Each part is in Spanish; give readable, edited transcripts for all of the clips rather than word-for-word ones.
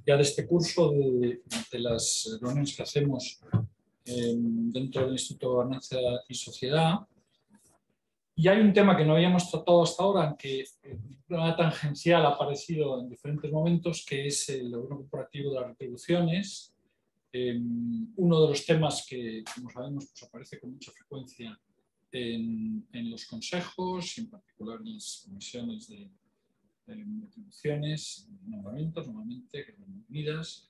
ya de este curso, de las reuniones que hacemos dentro del Instituto de Gobernanza y Sociedad. Y hay un tema que no habíamos tratado hasta ahora, aunque de manera tangencial ha aparecido en diferentes momentos, que es el orden corporativo de las retribuciones. Uno de los temas que, como sabemos, pues aparece con mucha frecuencia en los consejos, en particular en las comisiones de retribuciones, nombramientos, normalmente, que son unidas.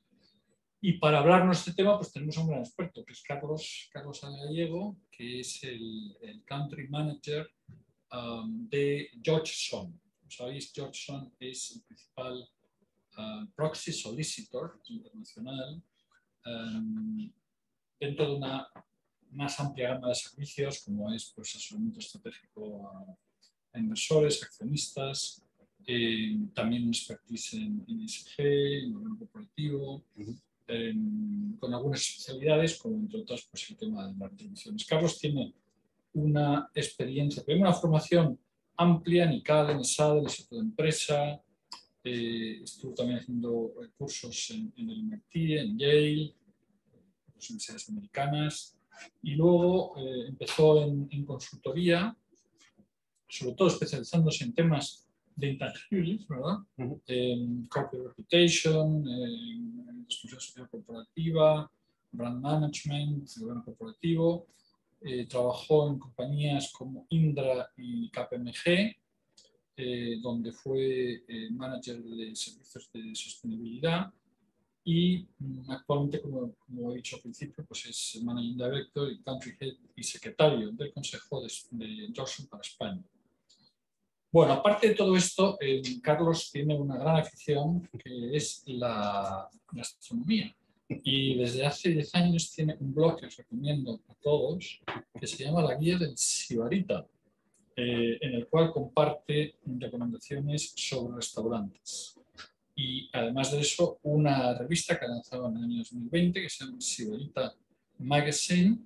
Y para hablarnos de este tema, pues tenemos a un gran experto, que es Carlos Gallego, que es el Country Manager de Georgeson. Como sabéis, Georgeson es el principal proxy solicitor internacional dentro de una más amplia gama de servicios, como es pues, asesoramiento estratégico a inversores, accionistas, también expertise en ESG, en orden corporativo, con algunas especialidades, como entre otras pues, el tema de las retribuciones. Carlos tiene una experiencia, tiene una formación amplia en ICADE, en ESADE, en el Instituto de Empresa, estuvo también haciendo cursos en el MIT, en Yale, las universidades americanas, y luego empezó en consultoría, sobre todo especializándose en temas de intangibles, ¿verdad? Corporate reputation, responsabilidad social corporativa, brand management, gobierno corporativo. Trabajó en compañías como Indra y KPMG, donde fue manager de servicios de sostenibilidad y actualmente, como he dicho al principio, pues es Managing Director y Country Head y secretario del Consejo de Georgeson para España. Bueno, aparte de todo esto, Carlos tiene una gran afición que es la gastronomía. Y desde hace 10 años tiene un blog que os recomiendo a todos, que se llama La Guía del Sibarita, en el cual comparte recomendaciones sobre restaurantes. Y además de eso, una revista que ha lanzado en el año 2020, que se llama Sibarita Magazine,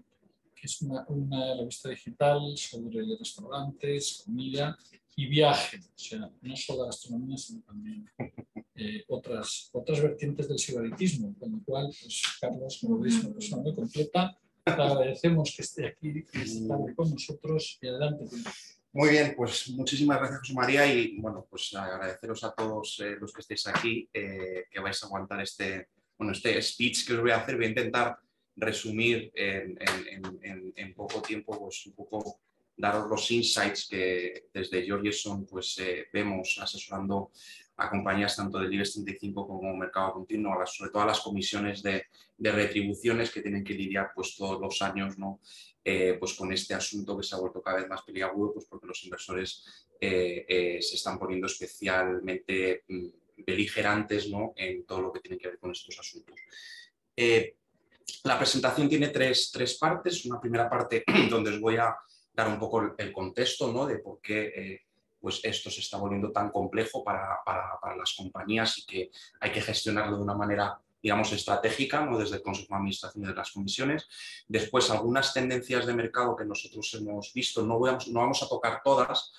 que es una revista digital sobre restaurantes, comida y viaje. O sea, no solo gastronomía, sino también otras vertientes del sibaritismo, con lo cual, pues, Carlos, como veis, es una persona muy completa. Te agradecemos que esté aquí esta tarde con nosotros y adelante. Muy bien, pues muchísimas gracias, José María, y bueno, pues agradeceros a todos los que estéis aquí, que vais a aguantar este speech que os voy a hacer. Voy a intentar resumir en poco tiempo, pues un poco daros los insights que desde Georgeson pues vemos asesorando a compañías tanto del IBEX 35 como mercado continuo, sobre todo a las comisiones de retribuciones que tienen que lidiar pues todos los años, ¿no? Pues con este asunto que se ha vuelto cada vez más peliagudo, pues porque los inversores se están poniendo especialmente beligerantes, ¿no? En todo lo que tiene que ver con estos asuntos. La presentación tiene tres partes. Una primera parte donde os voy a dar un poco el contexto, ¿no? De por qué pues esto se está volviendo tan complejo para las compañías y que hay que gestionarlo de una manera, digamos, estratégica, ¿no? Desde el Consejo de Administración y de las comisiones. Después, algunas tendencias de mercado que nosotros hemos visto, no vamos a tocar todas.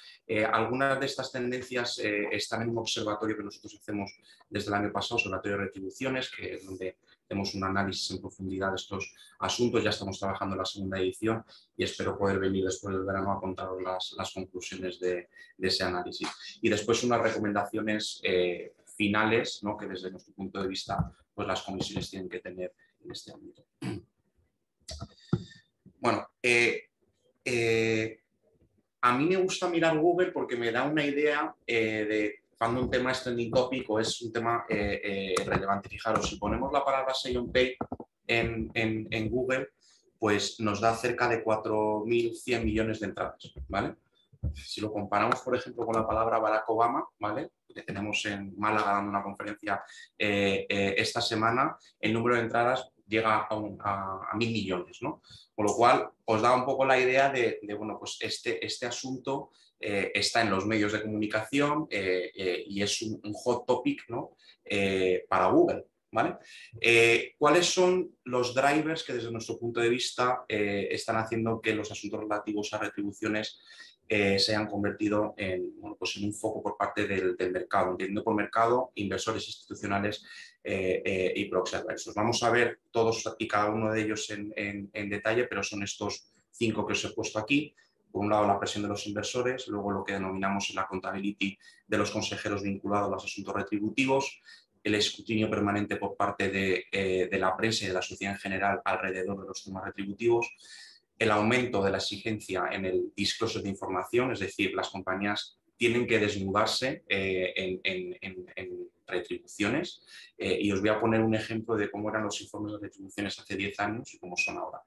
Algunas de estas tendencias están en un observatorio que nosotros hacemos desde el año pasado, observatorio de retribuciones, que es donde tenemos un análisis en profundidad de estos asuntos. Ya estamos trabajando en la segunda edición y espero poder venir después del verano a contaros las conclusiones de ese análisis. Y después unas recomendaciones finales, ¿no? Que desde nuestro punto de vista pues las comisiones tienen que tener en este ámbito. Bueno, a mí me gusta mirar Google porque me da una idea de cuando un tema es trending topic o es un tema relevante. Fijaros, si ponemos la palabra Say on Pay en Google, pues nos da cerca de 4.100 millones de entradas, ¿vale? Si lo comparamos, por ejemplo, con la palabra Barack Obama, ¿vale? Que tenemos en Málaga dando una conferencia esta semana, el número de entradas llega a 1.000 millones, ¿no? Con lo cual, os da un poco la idea de bueno, pues este asunto está en los medios de comunicación y es un hot topic, ¿no? Para Google, ¿vale? ¿Cuáles son los drivers que desde nuestro punto de vista están haciendo que los asuntos relativos a retribuciones se hayan convertido en, bueno, pues en un foco por parte del mercado, entendiendo por mercado inversores institucionales y proxy advisors. Vamos a ver todos y cada uno de ellos en detalle, pero son estos 5 que os he puesto aquí. Por un lado, la presión de los inversores, luego lo que denominamos la accountability de los consejeros vinculados a los asuntos retributivos, el escrutinio permanente por parte de la prensa y de la sociedad en general alrededor de los temas retributivos, el aumento de la exigencia en el disclosure de información, es decir, las compañías tienen que desnudarse en retribuciones y os voy a poner un ejemplo de cómo eran los informes de retribuciones hace 10 años y cómo son ahora.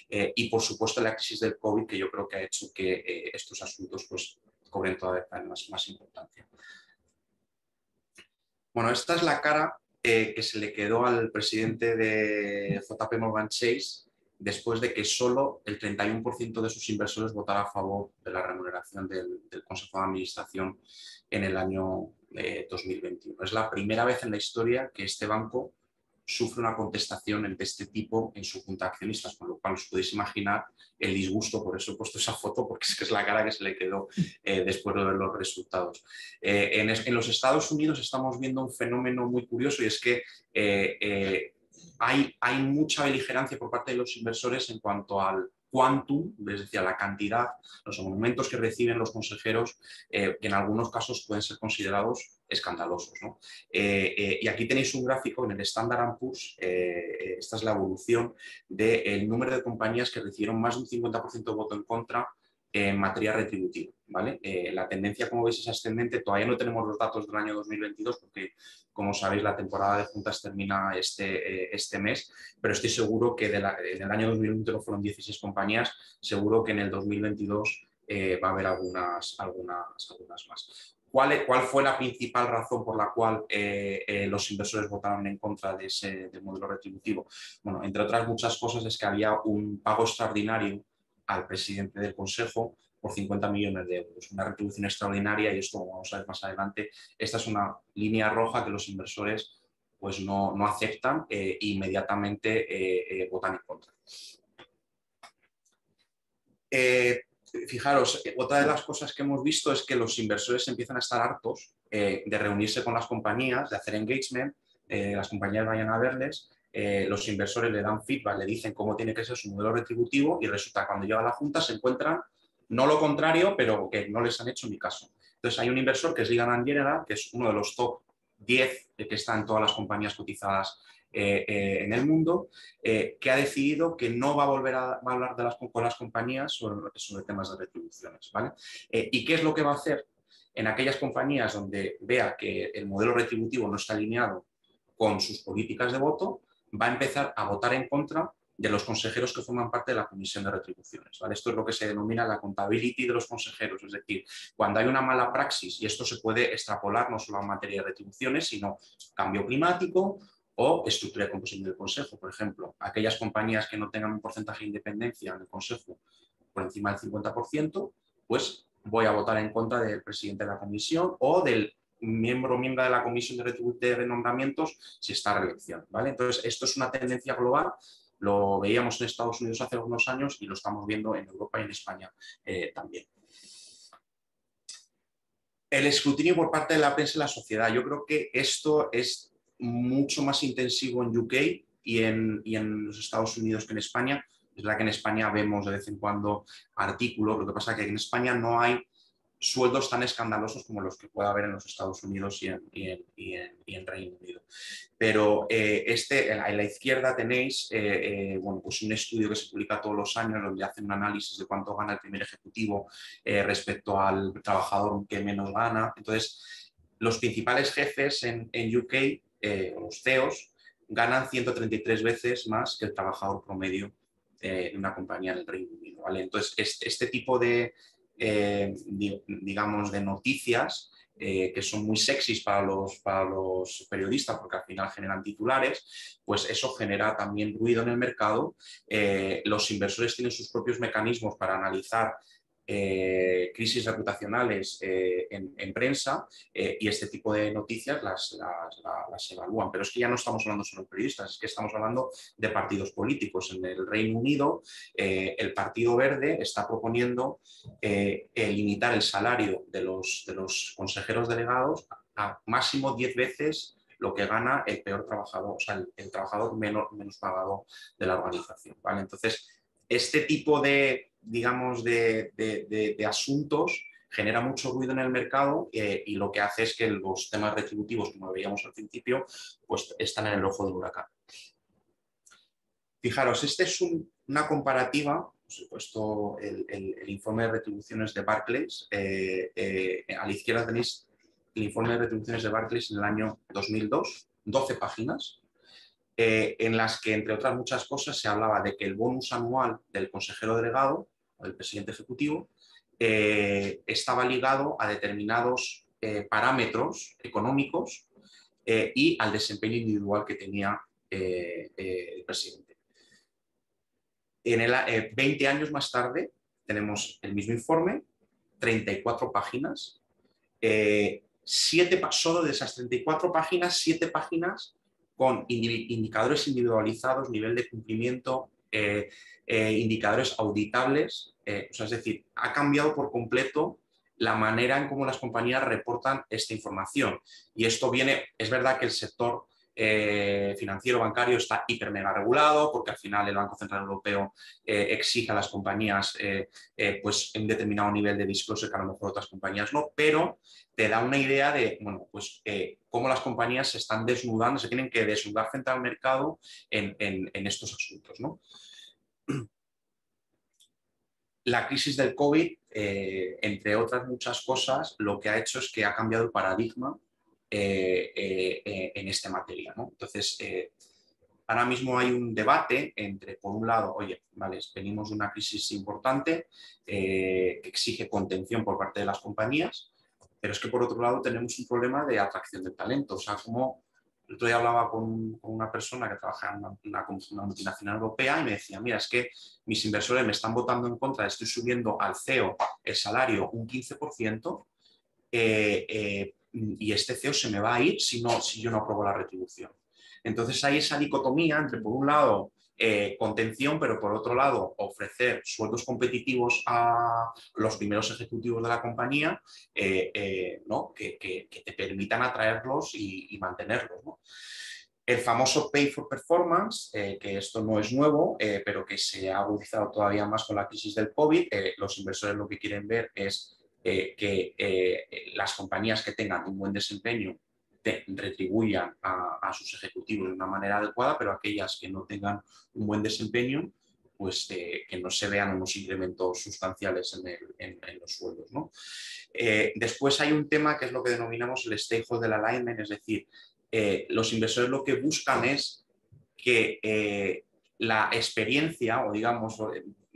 Y por supuesto la crisis del COVID, que yo creo que ha hecho que estos asuntos pues, cobren todavía más importancia. Bueno, esta es la cara que se le quedó al presidente de JP Morgan Chase después de que solo el 31% de sus inversores votara a favor de la remuneración del Consejo de Administración en el año 2021. Es la primera vez en la historia que este banco sufre una contestación de este tipo en su junta de accionistas, con lo cual os podéis imaginar el disgusto. Por eso he puesto esa foto, porque es que es la cara que se le quedó después de ver los resultados. En los Estados Unidos estamos viendo un fenómeno muy curioso y es que hay mucha beligerancia por parte de los inversores en cuanto al quantum, es decir, a la cantidad, los monumentos que reciben los consejeros, que en algunos casos pueden ser considerados escandalosos, ¿no? Y aquí tenéis un gráfico en el Standard & Poor's, esta es la evolución del número de compañías que recibieron más de un 50% de voto en contra en materia retributiva, ¿vale? La tendencia, como veis, es ascendente. Todavía no tenemos los datos del año 2022 porque, como sabéis, la temporada de juntas termina este mes, pero estoy seguro que en el año 2021 fueron 16 compañías, seguro que en el 2022 va a haber algunas más. ¿Cuál fue la principal razón por la cual los inversores votaron en contra de del modelo retributivo? Bueno, entre otras muchas cosas es que había un pago extraordinario al presidente del Consejo por 50 millones de euros, una retribución extraordinaria, y esto, como vamos a ver más adelante, esta es una línea roja que los inversores pues no aceptan e inmediatamente votan en contra. Fijaros, otra de las cosas que hemos visto es que los inversores empiezan a estar hartos de reunirse con las compañías, de hacer engagement, las compañías vayan a verles, los inversores le dan feedback, le dicen cómo tiene que ser su modelo retributivo y resulta que cuando llega a la junta se encuentran no lo contrario, pero que no les han hecho ni caso. Entonces hay un inversor que es Legal & General, que es uno de los top 10 que está en todas las compañías cotizadas en el mundo, que ha decidido que no va a volver a hablar con las compañías sobre temas de retribuciones, ¿vale? ¿Y qué es lo que va a hacer? En aquellas compañías donde vea que el modelo retributivo no está alineado con sus políticas de voto, va a empezar a votar en contra de los consejeros que forman parte de la comisión de retribuciones, ¿vale? Esto es lo que se denomina la accountability de los consejeros, es decir, cuando hay una mala praxis, y esto se puede extrapolar no solo a materia de retribuciones, sino cambio climático o estructura de composición del consejo. Por ejemplo, aquellas compañías que no tengan un porcentaje de independencia en el consejo por encima del 50%, pues voy a votar en contra del presidente de la comisión o del miembro de la comisión de renombramientos si está a reelección, ¿vale? Entonces, esto es una tendencia global. Lo veíamos en Estados Unidos hace algunos años y lo estamos viendo en Europa y en España también. El escrutinio por parte de la prensa y la sociedad. Yo creo que esto es mucho más intensivo en UK y en los Estados Unidos que en España. Es verdad que en España vemos de vez en cuando artículos, lo que pasa es que en España no hay sueldos tan escandalosos como los que pueda haber en los Estados Unidos y en Reino Unido. Pero en la izquierda tenéis bueno, pues un estudio que se publica todos los años donde hacen un análisis de cuánto gana el primer ejecutivo respecto al trabajador que menos gana. Entonces, los principales jefes en UK, los CEOs, ganan 133 veces más que el trabajador promedio de una compañía en el Reino Unido, ¿vale? Entonces, este tipo de digamos, de noticias que son muy sexys para los periodistas porque al final generan titulares, pues eso genera también ruido en el mercado. Los inversores tienen sus propios mecanismos para analizar crisis reputacionales en prensa y este tipo de noticias las evalúan. Pero es que ya no estamos hablando solo de periodistas, es que estamos hablando de partidos políticos. En el Reino Unido, el Partido Verde está proponiendo limitar el salario de los consejeros delegados a máximo 10 veces lo que gana el peor trabajador, o sea, el trabajador menos pagado de la organización, ¿vale? Entonces, este tipo de, digamos, de asuntos genera mucho ruido en el mercado y lo que hace es que los temas retributivos, como veíamos al principio, pues están en el ojo del huracán. Fijaros, esta es una comparativa, os he puesto el informe de retribuciones de Barclays. A la izquierda tenéis el informe de retribuciones de Barclays en el año 2002, 12 páginas, en las que, entre otras muchas cosas, se hablaba de que el bonus anual del consejero delegado o del presidente ejecutivo estaba ligado a determinados parámetros económicos y al desempeño individual que tenía el presidente. 20 años más tarde tenemos el mismo informe, 34 páginas, solo de esas 34 páginas, 7 páginas con indicadores individualizados, nivel de cumplimiento, indicadores auditables, o sea, es decir, ha cambiado por completo la manera en cómo las compañías reportan esta información. Y esto viene, es verdad que el sector financiero bancario está hiper mega regulado porque al final el Banco Central Europeo exige a las compañías pues un determinado nivel de disclosure que a lo mejor otras compañías no, pero te da una idea de bueno, pues, cómo las compañías se están desnudando, se tienen que desnudar frente al mercado en estos asuntos, ¿no? La crisis del COVID, entre otras muchas cosas, lo que ha hecho es que ha cambiado el paradigma en esta materia, ¿no? Entonces, ahora mismo hay un debate entre, por un lado, oye, vale, venimos de una crisis importante que exige contención por parte de las compañías, pero es que por otro lado tenemos un problema de atracción de talento. O sea, como el otro día hablaba con una persona que trabaja en una multinacional europea y me decía, mira, es que mis inversores me están votando en contra, estoy subiendo al CEO el salario un 15%, y este CEO se me va a ir si yo no apruebo la retribución. Entonces hay esa dicotomía entre, por un lado, contención, pero por otro lado, ofrecer sueldos competitivos a los primeros ejecutivos de la compañía, ¿no? que te permitan atraerlos y mantenerlos, ¿no? El famoso pay for performance, que esto no es nuevo, pero que se ha agudizado todavía más con la crisis del COVID. Los inversores lo que quieren ver es que las compañías que tengan un buen desempeño retribuyan a sus ejecutivos de una manera adecuada, pero aquellas que no tengan un buen desempeño, pues que no se vean unos incrementos sustanciales en los sueldos, ¿no? Después hay un tema que es lo que denominamos el stakeholder alignment, es decir, los inversores lo que buscan es que la experiencia o digamos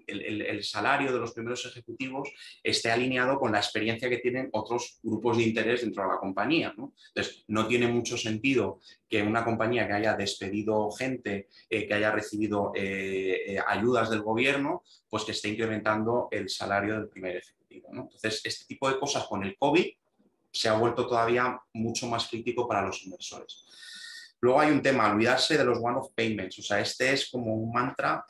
el salario de los primeros ejecutivos esté alineado con la experiencia que tienen otros grupos de interés dentro de la compañía, ¿no? Entonces, no tiene mucho sentido que una compañía que haya despedido gente, que haya recibido ayudas del gobierno, pues que esté incrementando el salario del primer ejecutivo, ¿no? Entonces, este tipo de cosas con el COVID se ha vuelto todavía mucho más crítico para los inversores. Luego hay un tema, olvidarse de los one-off payments, o sea, este es como un mantra.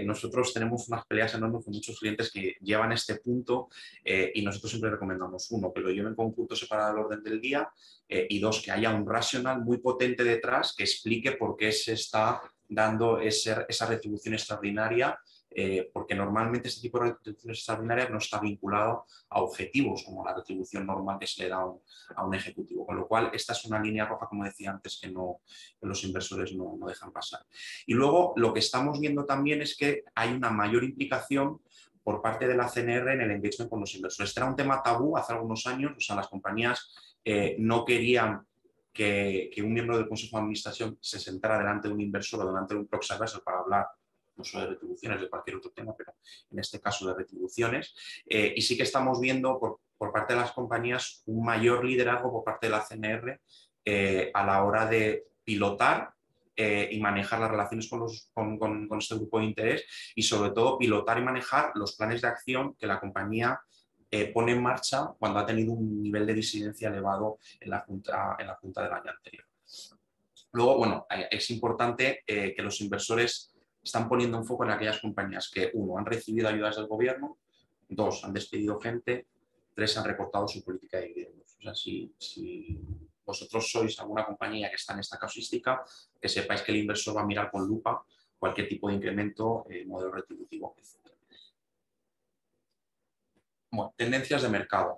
Nosotros tenemos unas peleas enormes con muchos clientes que llevan este punto y nosotros siempre recomendamos, uno, que lo lleven con un punto separado del orden del día y dos, que haya un racional muy potente detrás que explique por qué se está dando esa retribución extraordinaria, porque normalmente este tipo de retribuciones extraordinarias no está vinculado a objetivos como la retribución normal que se le da a un ejecutivo, con lo cual esta es una línea roja, como decía antes, que los inversores no dejan pasar. Y luego lo que estamos viendo también es que hay una mayor implicación por parte de la CNR en el engagement con los inversores. Este era un tema tabú hace algunos años, o sea, las compañías no querían que un miembro del Consejo de Administración se sentara delante de un inversor o delante de un proxy advisor para hablar no solo de retribuciones, de cualquier otro tema, pero en este caso de retribuciones. Y sí que estamos viendo por parte de las compañías un mayor liderazgo por parte de la CNR a la hora de pilotar y manejar las relaciones con este grupo de interés y sobre todo pilotar y manejar los planes de acción que la compañía pone en marcha cuando ha tenido un nivel de disidencia elevado en la junta del año anterior. Luego, bueno, es importante que los inversores están poniendo un foco en aquellas compañías que, uno, han recibido ayudas del gobierno, dos, han despedido gente, tres, han recortado su política de dividendos. O sea, si vosotros sois alguna compañía que está en esta casuística, que sepáis que el inversor va a mirar con lupa cualquier tipo de incremento, modelo retributivo, etc. Bueno, tendencias de mercado.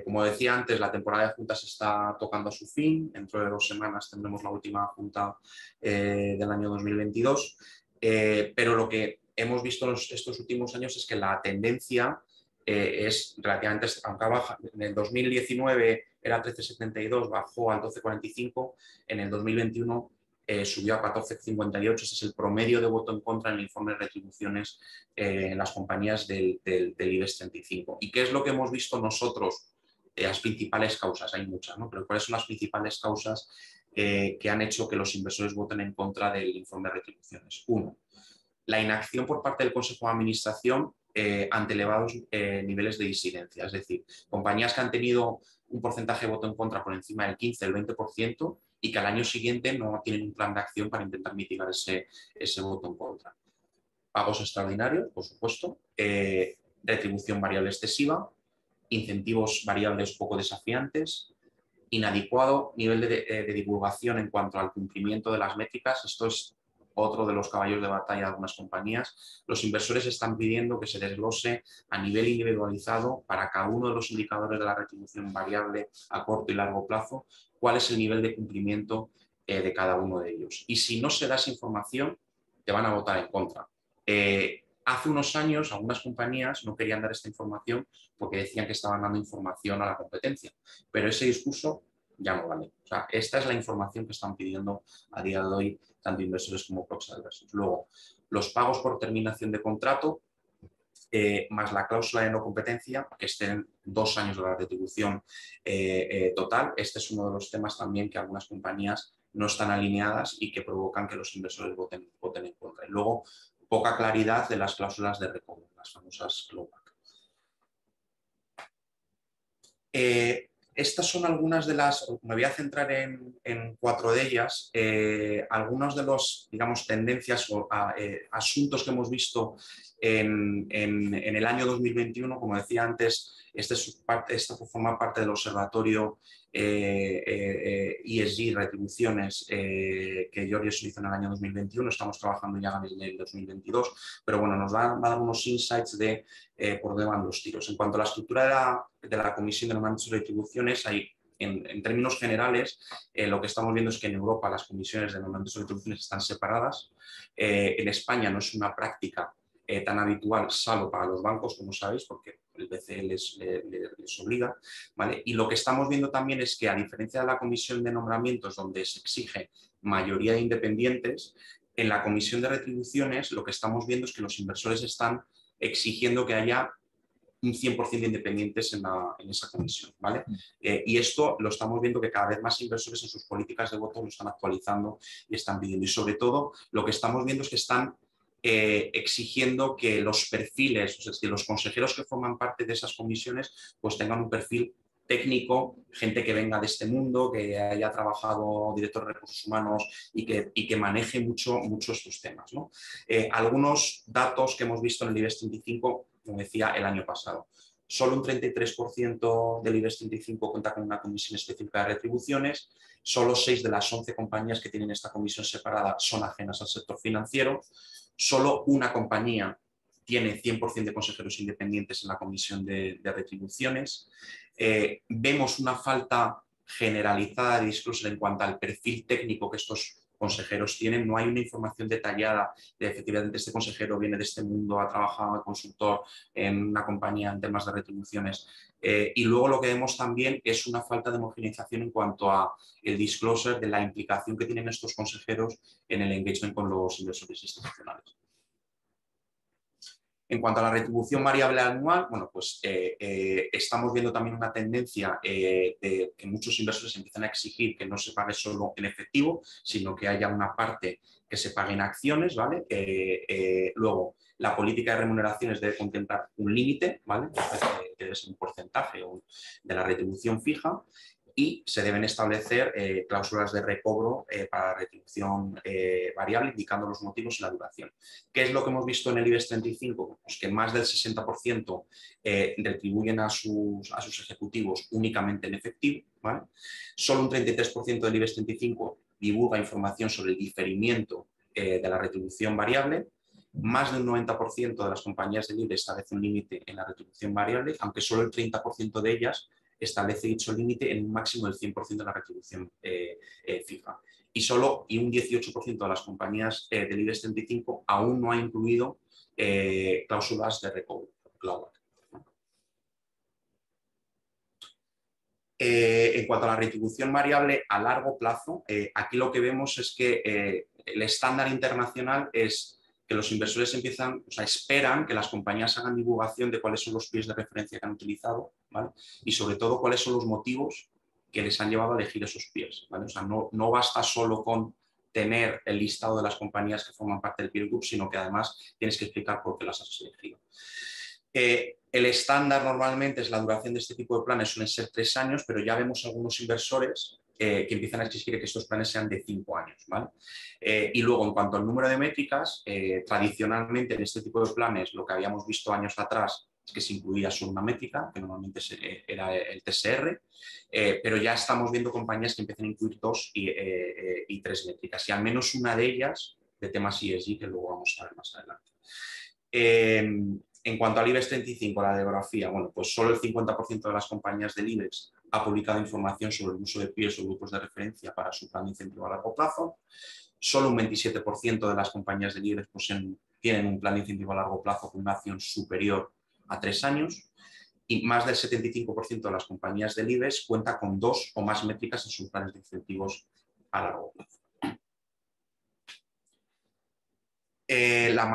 Como decía antes, la temporada de juntas está tocando a su fin. Dentro de 2 semanas tendremos la última junta del año 2022. Pero lo que hemos visto estos últimos años es que la tendencia es relativamente, aunque baja, en el 2019 era 13,72, bajó al 12,45, en el 2021 subió a 14,58, ese es el promedio de voto en contra en el informe de retribuciones en las compañías del IBEX 35. ¿Y qué es lo que hemos visto nosotros? Las principales causas, hay muchas, ¿no? Pero ¿cuáles son las principales causas que han hecho que los inversores voten en contra del informe de retribuciones? Uno, la inacción por parte del Consejo de Administración ante elevados niveles de disidencia, es decir, compañías que han tenido un porcentaje de voto en contra por encima del 15, el 20% y que al año siguiente no tienen un plan de acción para intentar mitigar ese voto en contra. Pagos extraordinarios, por supuesto, retribución variable excesiva, incentivos variables poco desafiantes, inadecuado nivel de divulgación en cuanto al cumplimiento de las métricas. Esto es otro de los caballos de batalla de algunas compañías. Los inversores están pidiendo que se desglose a nivel individualizado para cada uno de los indicadores de la retribución variable a corto y largo plazo, cuál es el nivel de cumplimiento de cada uno de ellos. Y si no se da esa información, te van a votar en contra. Hace unos años algunas compañías no querían dar esta información porque decían que estaban dando información a la competencia, pero ese discurso ya no vale. O sea, esta es la información que están pidiendo a día de hoy tanto inversores como proxy adversors. Luego, los pagos por terminación de contrato, más la cláusula de no competencia, que estén 2 años de la retribución total. Este es uno de los temas también que algunas compañías no están alineadas y que provocan que los inversores voten en contra. Y luego, poca claridad de las cláusulas de recobro, las famosas clawback. Estas son algunas de las, me voy a centrar en 4 de ellas, algunos de los, digamos, tendencias o asuntos que hemos visto en el año 2021. Como decía antes, esta forma parte del observatorio ESG, retribuciones, que Giorgio se hizo en el año 2021, estamos trabajando ya en el 2022, pero bueno, nos va a dar unos insights de por dónde van los tiros. En cuanto a la estructura de la Comisión de Nombramientos y Retribuciones, hay, en términos generales, lo que estamos viendo es que en Europa las comisiones de nombramientos y retribuciones están separadas. En España no es una práctica tan habitual, salvo para los bancos, como sabéis, porque el BCE les obliga, ¿vale? Y lo que estamos viendo también es que, a diferencia de la comisión de nombramientos, donde se exige mayoría de independientes, en la comisión de retribuciones lo que estamos viendo es que los inversores están exigiendo que haya un 100% de independientes en esa comisión, ¿vale? Y esto lo estamos viendo que cada vez más inversores en sus políticas de voto lo están actualizando y están pidiendo. Y sobre todo lo que estamos viendo es que están exigiendo que los perfiles, o sea, que los consejeros que forman parte de esas comisiones pues tengan un perfil técnico, gente que venga de este mundo, que haya trabajado director de recursos humanos y que maneje mucho estos temas, ¿no? Algunos datos que hemos visto en el IBEX 35, como decía, el año pasado. Solo un 33% del IBEX 35 cuenta con una comisión específica de retribuciones. Solo 6 de las 11 compañías que tienen esta comisión separada son ajenas al sector financiero. Solo una compañía tiene 100% de consejeros independientes en la comisión de retribuciones. Vemos una falta generalizada de disclosure en cuanto al perfil técnico que estos consejeros tienen. No hay una información detallada de efectivamente este consejero viene de este mundo, ha trabajado de consultor en una compañía en temas de retribuciones. Y luego lo que vemos también es una falta de homogeneización en cuanto a el disclosure de la implicación que tienen estos consejeros en el engagement con los inversores institucionales. En cuanto a la retribución variable anual, bueno, pues estamos viendo también una tendencia de que muchos inversores empiezan a exigir que no se pague solo en efectivo, sino que haya una parte que se pague en acciones, ¿vale? Luego, la política de remuneraciones debe contemplar un límite, ¿vale? Debe ser un porcentaje de la retribución fija, y se deben establecer cláusulas de recobro para la retribución variable, indicando los motivos y la duración. ¿Qué es lo que hemos visto en el IBEX 35? Pues que más del 60% retribuyen a sus ejecutivos únicamente en efectivo, ¿vale? Solo un 33% del IBEX 35 divulga información sobre el diferimiento de la retribución variable. Más de un 90% de las compañías del IBEX establece un límite en la retribución variable, aunque solo el 30% de ellas establece dicho límite en un máximo del 100% de la retribución fija. Y un 18% de las compañías del IBEX 35 aún no ha incluido cláusulas de recobro. En cuanto a la retribución variable a largo plazo, aquí lo que vemos es que el estándar internacional es que los inversores esperan que las compañías hagan divulgación de cuáles son los pies de referencia que han utilizado, ¿vale? Y sobre todo cuáles son los motivos que les han llevado a elegir esos pies, ¿vale? O sea, no basta solo con tener el listado de las compañías que forman parte del peer group, sino que además tienes que explicar por qué las has elegido. El estándar normalmente es la duración de este tipo de planes, suelen ser 3 años, pero ya vemos algunos inversores que empiezan a exigir que estos planes sean de 5 años, ¿vale? Y luego, en cuanto al número de métricas, tradicionalmente en este tipo de planes, lo que habíamos visto años atrás es que se incluía solo una métrica, que normalmente era el TSR, pero ya estamos viendo compañías que empiezan a incluir 2 y 3 métricas, y al menos una de ellas de temas ESG, que luego vamos a ver más adelante. En cuanto al IBEX 35, la demografía, bueno, pues solo el 50% de las compañías del IBEX ha publicado información sobre el uso de peers o grupos de referencia para su plan de incentivo a largo plazo. Solo un 27% de las compañías del IBEX tienen un plan de incentivo a largo plazo con una acción superior a 3 años. Y más del 75% de las compañías del IBEX cuenta con 2 o más métricas en sus planes de incentivos a largo plazo. La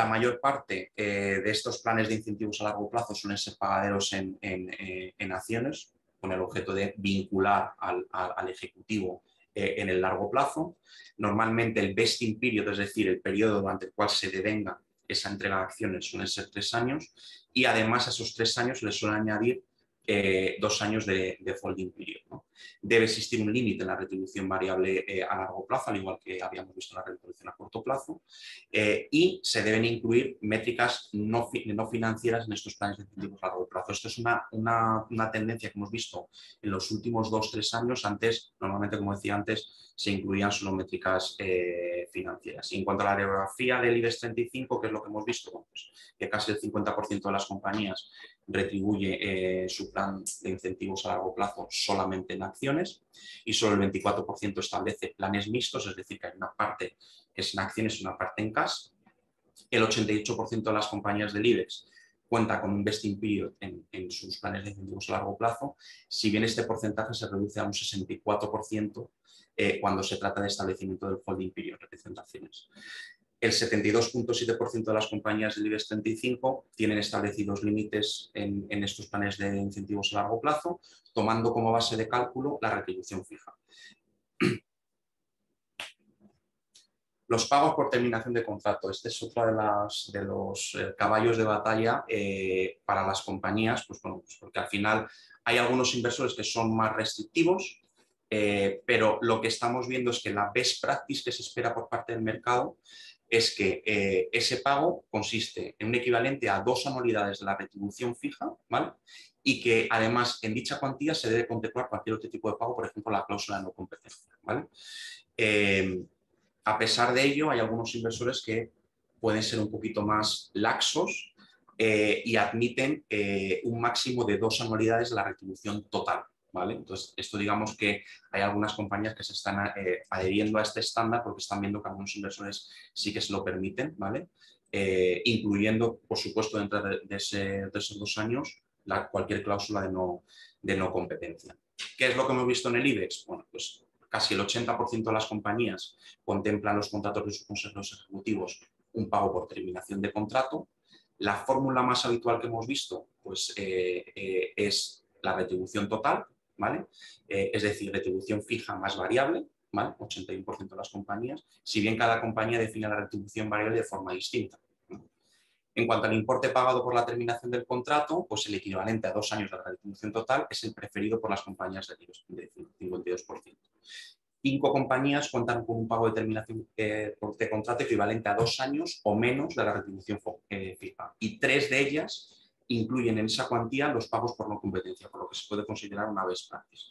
mayor parte de estos planes de incentivos a largo plazo suelen ser pagaderos en acciones, con el objeto de vincular al ejecutivo en el largo plazo. Normalmente el vesting period, es decir, el periodo durante el cual se devenga esa entrega de acciones, suelen ser 3 años, y además a esos 3 años se les suele añadir 2 años de folding period, ¿no? Debe existir un límite en la retribución variable a largo plazo, al igual que habíamos visto en la retribución a corto plazo, y se deben incluir métricas no financieras en estos planes de incentivos a largo plazo. Esto es una tendencia que hemos visto en los últimos 2-3 años. Antes, normalmente, como decía antes, se incluían solo métricas financieras. Y en cuanto a la radiografía del IBEX 35, ¿qué es lo que hemos visto? Bueno, pues que casi el 50% de las compañías retribuye su plan de incentivos a largo plazo solamente en acciones, y solo el 24% establece planes mixtos, es decir, que hay una parte que es en acciones y una parte en cash. El 88% de las compañías del IBEX cuenta con un vesting period en sus planes de incentivos a largo plazo, si bien este porcentaje se reduce a un 64% cuando se trata de establecimiento del holding period, representaciones. El 72,7% de las compañías del IBEX 35 tienen establecidos límites en estos planes de incentivos a largo plazo, tomando como base de cálculo la retribución fija. Los pagos por terminación de contrato. Este es otro de los caballos de batalla para las compañías, pues porque al final hay algunos inversores que son más restrictivos, pero lo que estamos viendo es que la best practice que se espera por parte del mercado es que ese pago consiste en un equivalente a 2 anualidades de la retribución fija, ¿vale? Y que además en dicha cuantía se debe contemplar cualquier otro tipo de pago, por ejemplo la cláusula de no competencia, ¿vale? A pesar de ello, hay algunos inversores que pueden ser un poquito más laxos y admiten un máximo de 2 anualidades de la retribución total, ¿vale? Entonces, esto digamos que hay algunas compañías que se están adheriendo a este estándar porque están viendo que algunos inversores sí que se lo permiten, ¿vale? Incluyendo, por supuesto, dentro de esos 2 años, cualquier cláusula de no competencia. ¿Qué es lo que hemos visto en el IBEX? Bueno, pues casi el 80% de las compañías contemplan los contratos de sus consejeros ejecutivos un pago por terminación de contrato. La fórmula más habitual que hemos visto pues, es la retribución total, ¿vale? Es decir, retribución fija más variable, ¿vale? 81% de las compañías, si bien cada compañía define la retribución variable de forma distinta, ¿no? En cuanto al importe pagado por la terminación del contrato, pues el equivalente a 2 años de la retribución total es el preferido por las compañías de 52%. 5 compañías cuentan con un pago de terminación de contrato equivalente a 2 años o menos de la retribución fija. Y 3 de ellas incluyen en esa cuantía los pagos por no competencia, por lo que se puede considerar una best practice.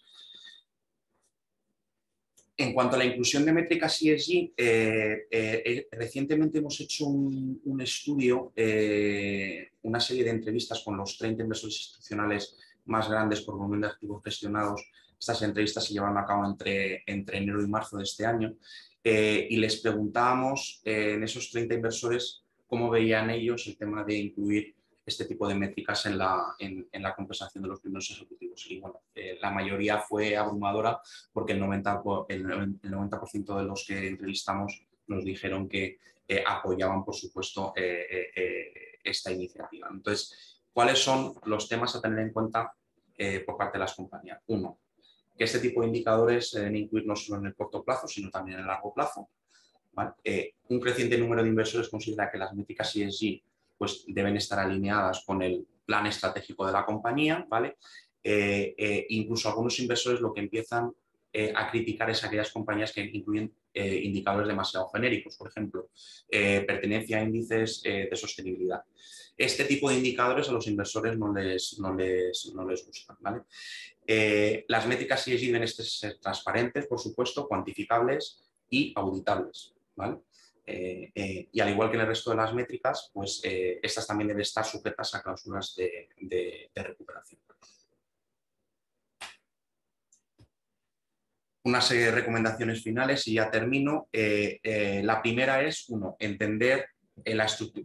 En cuanto a la inclusión de métricas ESG, recientemente hemos hecho un estudio, una serie de entrevistas con los 30 inversores institucionales más grandes por volumen de activos gestionados. Estas entrevistas se llevaron a cabo entre enero y marzo de este año y les preguntábamos en esos 30 inversores cómo veían ellos el tema de incluir este tipo de métricas en la compensación de los primeros ejecutivos. Y bueno, la mayoría fue abrumadora porque el 90% de los que entrevistamos nos dijeron que apoyaban, por supuesto, esta iniciativa. Entonces, ¿cuáles son los temas a tener en cuenta por parte de las compañías? Uno, que este tipo de indicadores se deben incluir no solo en el corto plazo, sino también en el largo plazo, ¿vale? Un creciente número de inversores considera que las métricas ESG pues, deben estar alineadas con el plan estratégico de la compañía, ¿vale? Incluso algunos inversores lo que empiezan a criticar es aquellas compañías que incluyen indicadores demasiado genéricos, por ejemplo, pertenencia a índices de sostenibilidad. Este tipo de indicadores a los inversores no les gustan, ¿vale? Las métricas ESG deben ser transparentes, por supuesto, cuantificables y auditables, ¿vale? Y al igual que en el resto de las métricas, pues estas también deben estar sujetas a cláusulas de recuperación. Una serie de recomendaciones finales y ya termino. La primera es, uno, entender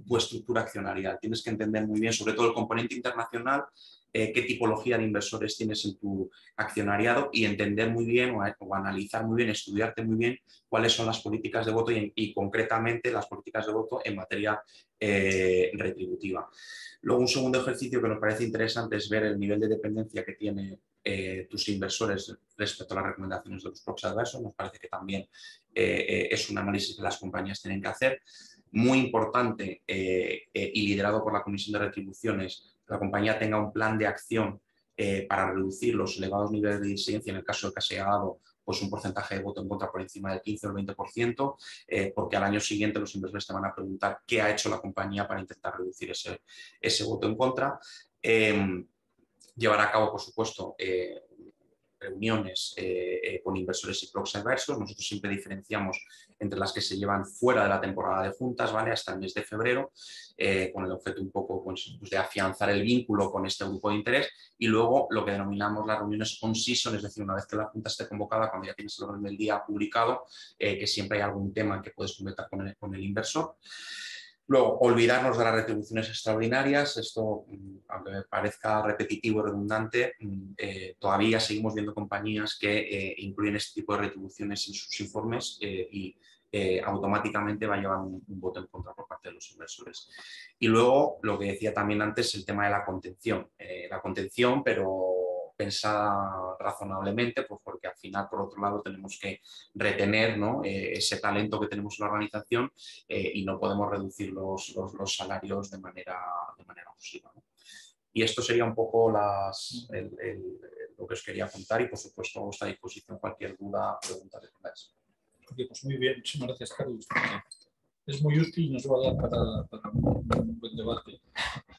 tu estructura accionarial. Tienes que entender muy bien, sobre todo el componente internacional, qué tipología de inversores tienes en tu accionariado y entender muy bien o analizar muy bien, estudiarte muy bien cuáles son las políticas de voto y concretamente las políticas de voto en materia retributiva. Luego, un segundo ejercicio que nos parece interesante es ver el nivel de dependencia que tiene tus inversores respecto a las recomendaciones de los proxy advisors. Nos parece que también es un análisis que las compañías tienen que hacer. Muy importante y liderado por la Comisión de Retribuciones, que la compañía tenga un plan de acción para reducir los elevados niveles de disidencia en el caso de que se haya dado pues, un porcentaje de voto en contra por encima del 15 o el 20%, porque al año siguiente los inversores te van a preguntar qué ha hecho la compañía para intentar reducir ese voto en contra. Llevar a cabo, por supuesto, reuniones con inversores y proxy advisors. Nosotros siempre diferenciamos entre las que se llevan fuera de la temporada de juntas, ¿vale? Hasta el mes de febrero, con el objeto un poco pues, de afianzar el vínculo con este grupo de interés, y luego lo que denominamos las reuniones on-season, es decir, una vez que la junta esté convocada, cuando ya tienes el orden del día publicado, que siempre hay algún tema que puedes comentar con el inversor. Luego, olvidarnos de las retribuciones extraordinarias. Esto, aunque me parezca repetitivo y redundante, todavía seguimos viendo compañías que incluyen este tipo de retribuciones en sus informes y automáticamente va a llevar un voto en contra por parte de los inversores. Y luego, lo que decía también antes, el tema de la contención. La contención, pero pensada razonablemente, pues porque al final, por otro lado, tenemos que retener, ¿no? Ese talento que tenemos en la organización y no podemos reducir los salarios de manera abusiva, ¿no? Y esto sería un poco lo que os quería contar y, por supuesto, a vuestra disposición cualquier duda, pregunta que tengáis. Pues muy bien, muchísimas gracias, Carlos. Es muy útil y nos va a dar para un buen debate.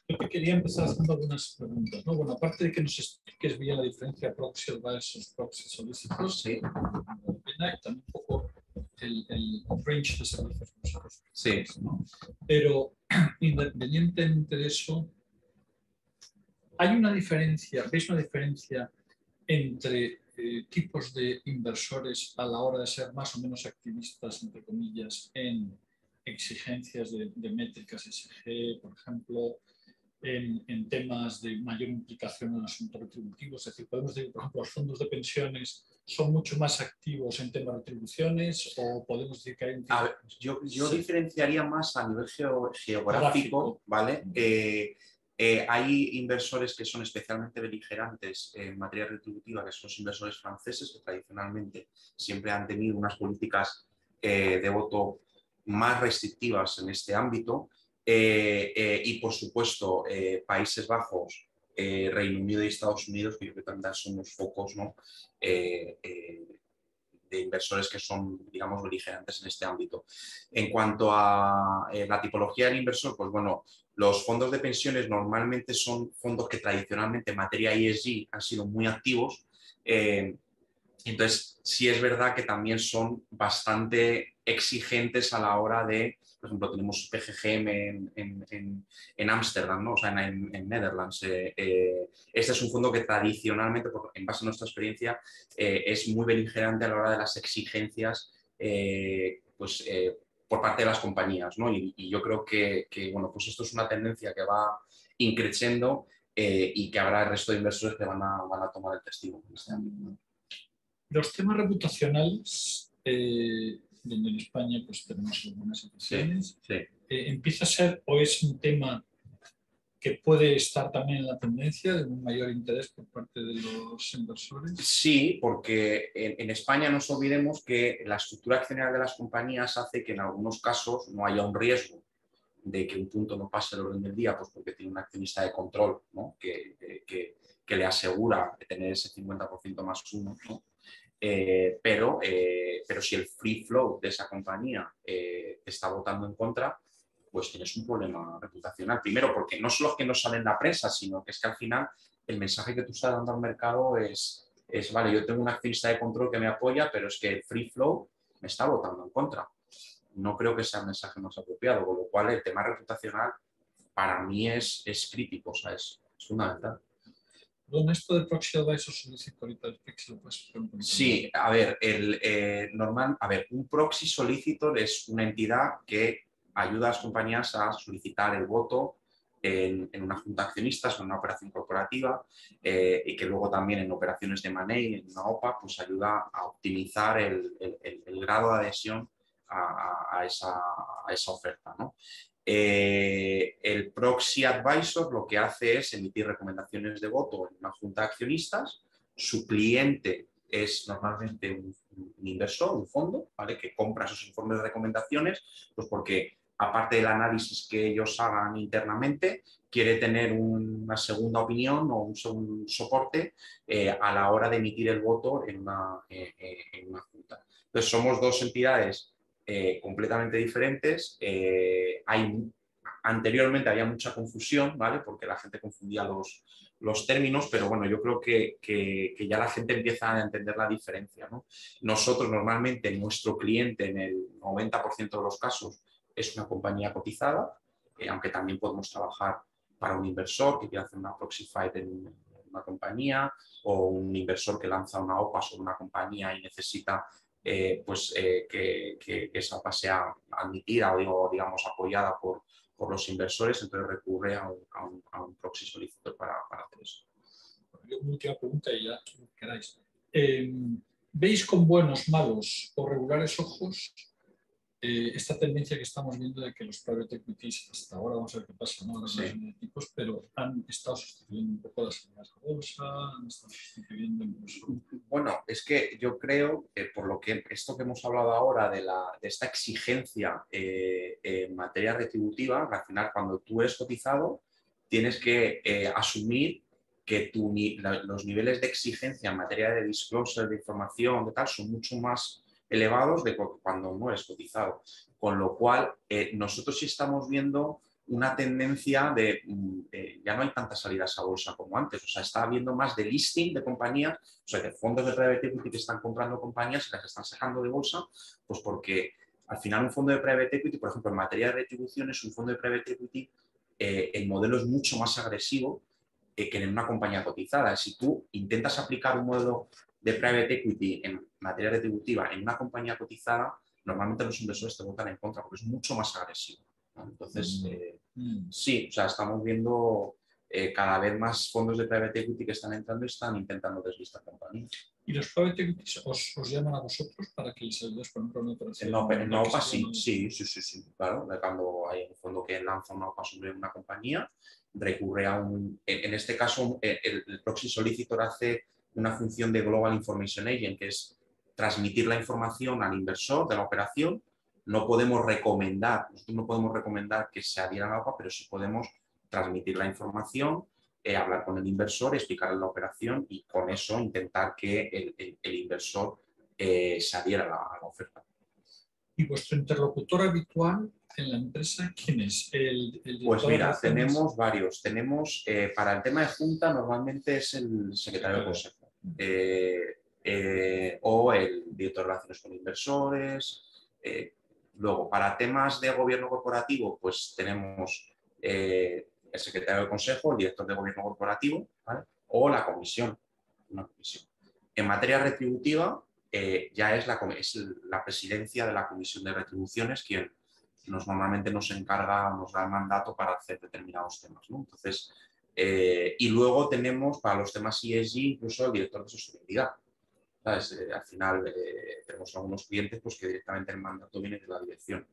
Yo te quería empezar haciendo algunas preguntas, ¿no? Bueno, aparte de que nos expliques bien la diferencia proxy advisors, proxy solicitors, sí, y también un poco el range de servicios que nosotros sí, ¿no? Pero independientemente de eso, ¿hay una diferencia, veis una diferencia entre tipos de inversores a la hora de ser más o menos activistas, entre comillas, en exigencias de métricas ESG, por ejemplo, en temas de mayor implicación en asuntos retributivos? Es decir, podemos decir, por ejemplo, los fondos de pensiones son mucho más activos en temas de retribuciones o podemos decir que hay un tipo... A ver, yo Sí. diferenciaría más a nivel geográfico, Gráfico. ¿vale? Hay inversores que son especialmente beligerantes en materia retributiva, que son los inversores franceses, que tradicionalmente siempre han tenido unas políticas de voto más restrictivas en este ámbito. Y, por supuesto, Países Bajos, Reino Unido y Estados Unidos, que yo creo que también son los focos, ¿no? De inversores que son, digamos, beligerantes en este ámbito. En cuanto a la tipología del inversor, pues bueno, los fondos de pensiones normalmente son fondos que tradicionalmente en materia ESG han sido muy activos. Entonces, sí es verdad que también son bastante exigentes a la hora de, por ejemplo, tenemos PGGM en Ámsterdam, ¿no? O sea, en Netherlands. Este es un fondo que tradicionalmente, en base a nuestra experiencia, es muy beligerante a la hora de las exigencias por parte de las compañías, ¿no? Y yo creo que, bueno, pues esto es una tendencia que va increciendo y que habrá el resto de inversores que van a tomar el testigo en este ámbito, ¿no? Los temas reputacionales, donde en España pues, tenemos algunas situaciones, Sí. ¿empieza a ser o es un tema que puede estar también en la tendencia de un mayor interés por parte de los inversores? Sí, porque en España no nos olvidemos que la estructura accionaria de las compañías hace que en algunos casos no haya un riesgo de que un punto no pase el orden del día, pues porque tiene un accionista de control, ¿no? que le asegura tener ese 50% más uno, ¿no? Pero si el free flow de esa compañía te está votando en contra, pues tienes un problema reputacional. Primero, porque no solo es que no sale en la prensa, sino que es que al final el mensaje que tú estás dando al mercado es vale, yo tengo un accionista de control que me apoya, pero es que el free flow me está votando en contra. No creo que sea el mensaje más apropiado, con lo cual el tema reputacional para mí es crítico, o sea, es fundamental. Don, esto de proxy advisor solicito ahorita el pixel, pues pregunto. Sí, a ver, un proxy solicitor es una entidad que ayuda a las compañías a solicitar el voto en una junta de accionistas o en una operación corporativa y que luego también en operaciones de money, en una OPA, pues ayuda a optimizar el grado de adhesión a esa oferta, ¿no? El proxy advisor lo que hace es emitir recomendaciones de voto en una junta de accionistas. Su cliente es normalmente un inversor, un fondo, ¿vale? Que compra esos informes de recomendaciones, pues porque aparte del análisis que ellos hagan internamente, quiere tener una segunda opinión o un segundo soporte a la hora de emitir el voto en una junta. Entonces, somos dos entidades completamente diferentes. Anteriormente había mucha confusión, ¿vale? Porque la gente confundía los términos, pero bueno, yo creo que ya la gente empieza a entender la diferencia, ¿no? Nosotros normalmente, nuestro cliente en el 90% de los casos es una compañía cotizada, aunque también podemos trabajar para un inversor que quiere hacer una proxy fight en una compañía o un inversor que lanza una OPA sobre una compañía y necesita que esa OPA sea admitida o digamos apoyada por los inversores, entonces recurre a un proxy solicitor para hacer eso. Una última pregunta y ya queráis. ¿Veis con buenos, malos o regulares ojos esta tendencia que estamos viendo de que los private equities hasta ahora, vamos a ver qué pasa, ¿no? Ahora Sí. son tipos, pero han estado sustituyendo un poco las salidas a bolsa, han estado sustituyendo incluso... Bueno, es que yo creo que por lo que esto que hemos hablado ahora de esta exigencia en materia retributiva, al final cuando tú eres cotizado tienes que asumir que los niveles de exigencia en materia de disclosure, de información, de tal, son mucho más elevados de cuando no eres cotizado. Con lo cual, nosotros sí estamos viendo una tendencia ya no hay tantas salidas a bolsa como antes, o sea, está habiendo más de listing de compañías, o sea, que fondos de private equity que están comprando compañías y las están sacando de bolsa, pues porque al final un fondo de private equity, por ejemplo, en materia de retribuciones, un fondo de private equity, el modelo es mucho más agresivo que en una compañía cotizada. Si tú intentas aplicar un modelo de private equity en materia retributiva en una compañía cotizada, normalmente los inversores te votan en contra porque es mucho más agresivo, ¿no? Entonces, sí, o sea, estamos viendo cada vez más fondos de private equity que están entrando y están intentando deslistar compañías. ¿Y los private equities os llaman a vosotros para que les ayudes, por ejemplo, en una operación? En la OPA sí, claro. Cuando hay un fondo que lanza una OPA sobre una compañía, recurre a en este caso, el proxy solicitor hace una función de Global Information Agent, que es transmitir la información al inversor de la operación. Nosotros no podemos recomendar que se adhiera a la OPA, pero sí podemos transmitir la información, hablar con el inversor, explicarle la operación y con eso intentar que el inversor se adhiera a la oferta. ¿Y vuestro interlocutor habitual en la empresa quién es? Pues mira, tenemos varios. Tenemos, para el tema de junta, normalmente es el secretario de consejo o el director de relaciones con inversores. Luego, para temas de gobierno corporativo, pues tenemos el secretario de consejo, el director de gobierno corporativo, ¿vale? O la comisión, una comisión. En materia retributiva, ya es la presidencia de la comisión de retribuciones quien normalmente nos encarga, nos da el mandato para hacer determinados temas, ¿no? Entonces, y luego tenemos para los temas ESG incluso el director de sostenibilidad. ¿Sabes? Al final tenemos algunos clientes pues, que directamente el mandato viene de la dirección.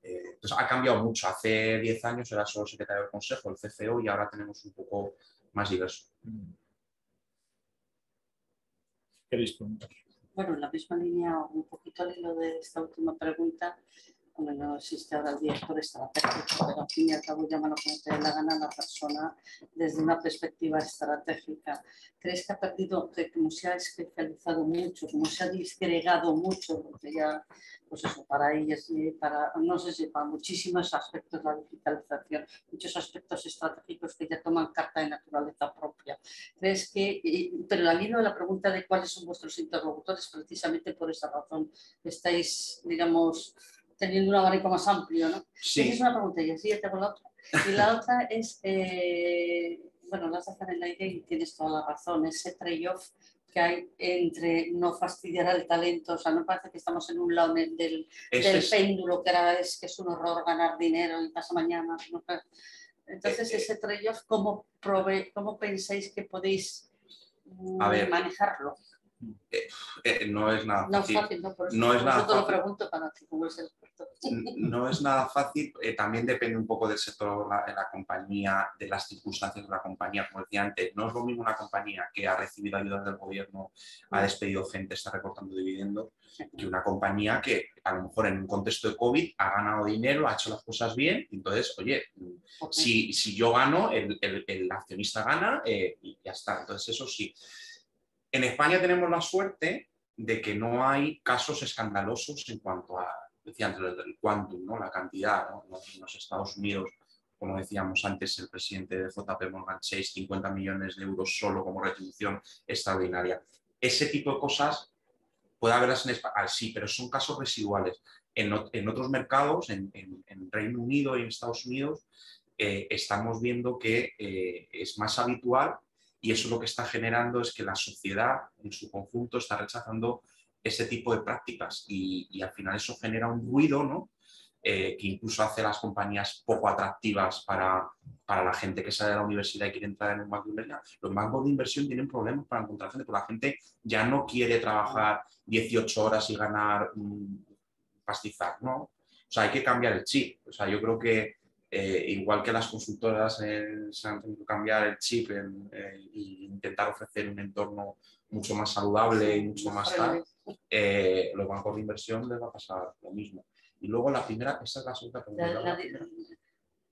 Entonces ha cambiado mucho. Hace 10 años era solo el secretario del consejo, el CFO, y ahora tenemos un poco más diverso. ¿Queréis preguntar? Bueno, en la misma línea, un poquito al hilo de esta última pregunta, bueno, no existe ahora el director estratégico, pero al fin y al cabo llámalo como te dé la gana a la persona desde una perspectiva estratégica. ¿Crees que ha perdido, que como se ha especializado mucho, como se ha disgregado mucho, porque ya, pues eso, para ellos, para, no sé si para muchísimos aspectos de la digitalización, muchos aspectos estratégicos que ya toman carta de naturaleza propia? ¿Crees que, pero al hilo de la pregunta de cuáles son vuestros interlocutores, precisamente por esa razón estáis, digamos, teniendo un abanico más amplio, ¿no? Sí. Esa es una pregunta y así ya tengo la otra. Y la otra es, bueno, las hacen en el aire y tienes toda la razón, ese trade-off que hay entre no fastidiar al talento, o sea, no parece que estamos en un lado del péndulo, que ahora es que es un horror ganar dinero y pasa mañana, ¿no? Entonces, ese trade-off, ¿cómo pensáis que podéis manejarlo? No es nada fácil. No es fácil, ¿no? Por eso, no es nada fácil. Lo pregunto para ti, como es el experto. No es nada fácil, también depende un poco del sector de la compañía, de las circunstancias de la compañía. Como decía antes, no es lo mismo una compañía que ha recibido ayudas del gobierno, ha despedido gente, está recortando dividendos, que una compañía que a lo mejor en un contexto de COVID ha ganado dinero, ha hecho las cosas bien. Entonces, oye, si yo gano, el accionista gana y ya está. Entonces, eso sí. En España tenemos la suerte de que no hay casos escandalosos en cuanto a, decía antes, el quantum, ¿no? La cantidad, ¿no? En los Estados Unidos, como decíamos antes, el presidente de JP Morgan Chase, 50 millones de euros solo como retribución extraordinaria. Ese tipo de cosas puede haberlas en España, sí, pero son casos residuales. En otros mercados, en Reino Unido y en Estados Unidos, estamos viendo que es más habitual. Y eso lo que está generando es que la sociedad en su conjunto está rechazando ese tipo de prácticas y al final eso genera un ruido, ¿no? Que incluso hace a las compañías poco atractivas para la gente que sale de la universidad y quiere entrar en un banco de inversión. Los bancos de inversión tienen problemas para encontrar gente, porque la gente ya no quiere trabajar 18 horas y ganar pastizar, ¿no? O sea, hay que cambiar el chip. O sea, yo creo que igual que las consultoras se han tenido que cambiar el chip e intentar ofrecer un entorno mucho más saludable y mucho más tal, los bancos de inversión les va a pasar lo mismo. Y luego la primera, esa es la segunda pregunta.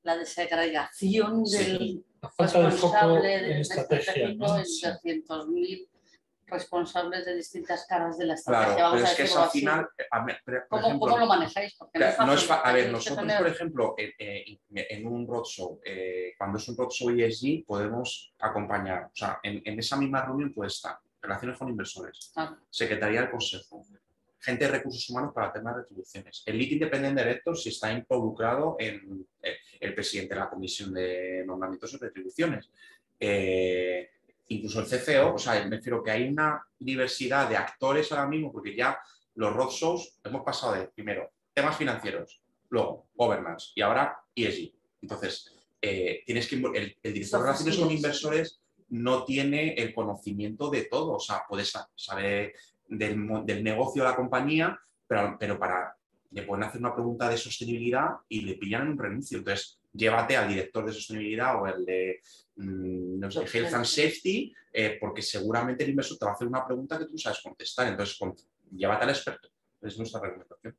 La desagregación del la falta de foco en estrategia, ¿no? En 200.000 responsables de distintas caras de la estrategia. Claro, pero es que eso al final... ¿Cómo lo manejáis? Porque no es fácil. A ver, nosotros, por ejemplo, en un roadshow, cuando es un roadshow ESG, podemos acompañar. O sea, en esa misma reunión puede estar relaciones con inversores, secretaría del consejo, gente de recursos humanos para temas de retribuciones. El lead independent director si está involucrado en el presidente de la comisión de nombramientos y retribuciones. Incluso el CFO, o sea, me refiero que hay una diversidad de actores ahora mismo, porque ya los roadshows hemos pasado de, primero, temas financieros, luego governance y ahora ESG. Entonces, tienes que, el director de relaciones con inversores no tiene el conocimiento de todo, o sea, puede saber del negocio de la compañía, pero le pueden hacer una pregunta de sostenibilidad y le pillan en un renuncio. Entonces, llévate al director de sostenibilidad o el de no sé, Health and Safety, porque seguramente el inversor te va a hacer una pregunta que tú sabes contestar. Entonces, llévate al experto. Es nuestra recomendación.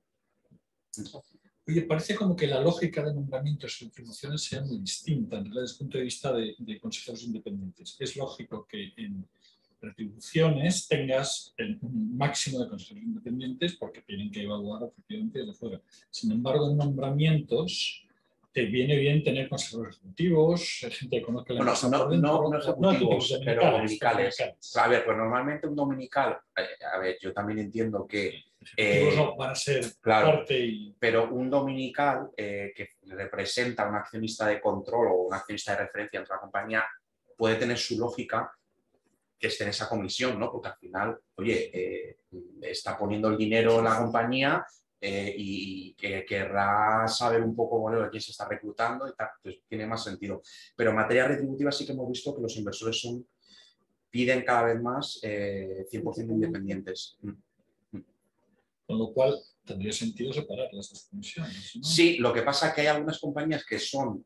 Oye, parece como que la lógica de nombramientos y promociones sea muy distinta, en realidad, desde el punto de vista de consejeros independientes. Es lógico que en retribuciones tengas el máximo de consejeros independientes porque tienen que evaluar efectivamente desde fuera. Sin embargo, en nombramientos te viene bien tener consejeros ejecutivos, gente que conozca la empresa por dentro, no ejecutivos, pero dominicales. A ver, pues normalmente un dominical, a ver, yo también entiendo que ejecutivos no van a ser claro, parte y... pero un dominical que representa a un accionista de control o un accionista de referencia en otra compañía puede tener su lógica que esté en esa comisión, ¿no? Porque al final, oye, está poniendo el dinero en la compañía y que querrá saber un poco, bueno, quién se está reclutando y tal, pues tiene más sentido. Pero en materia retributiva sí que hemos visto que los inversores piden cada vez más 100% independientes. Con lo cual, tendría sentido separar las dos comisiones, ¿no? Sí, lo que pasa es que hay algunas compañías que son,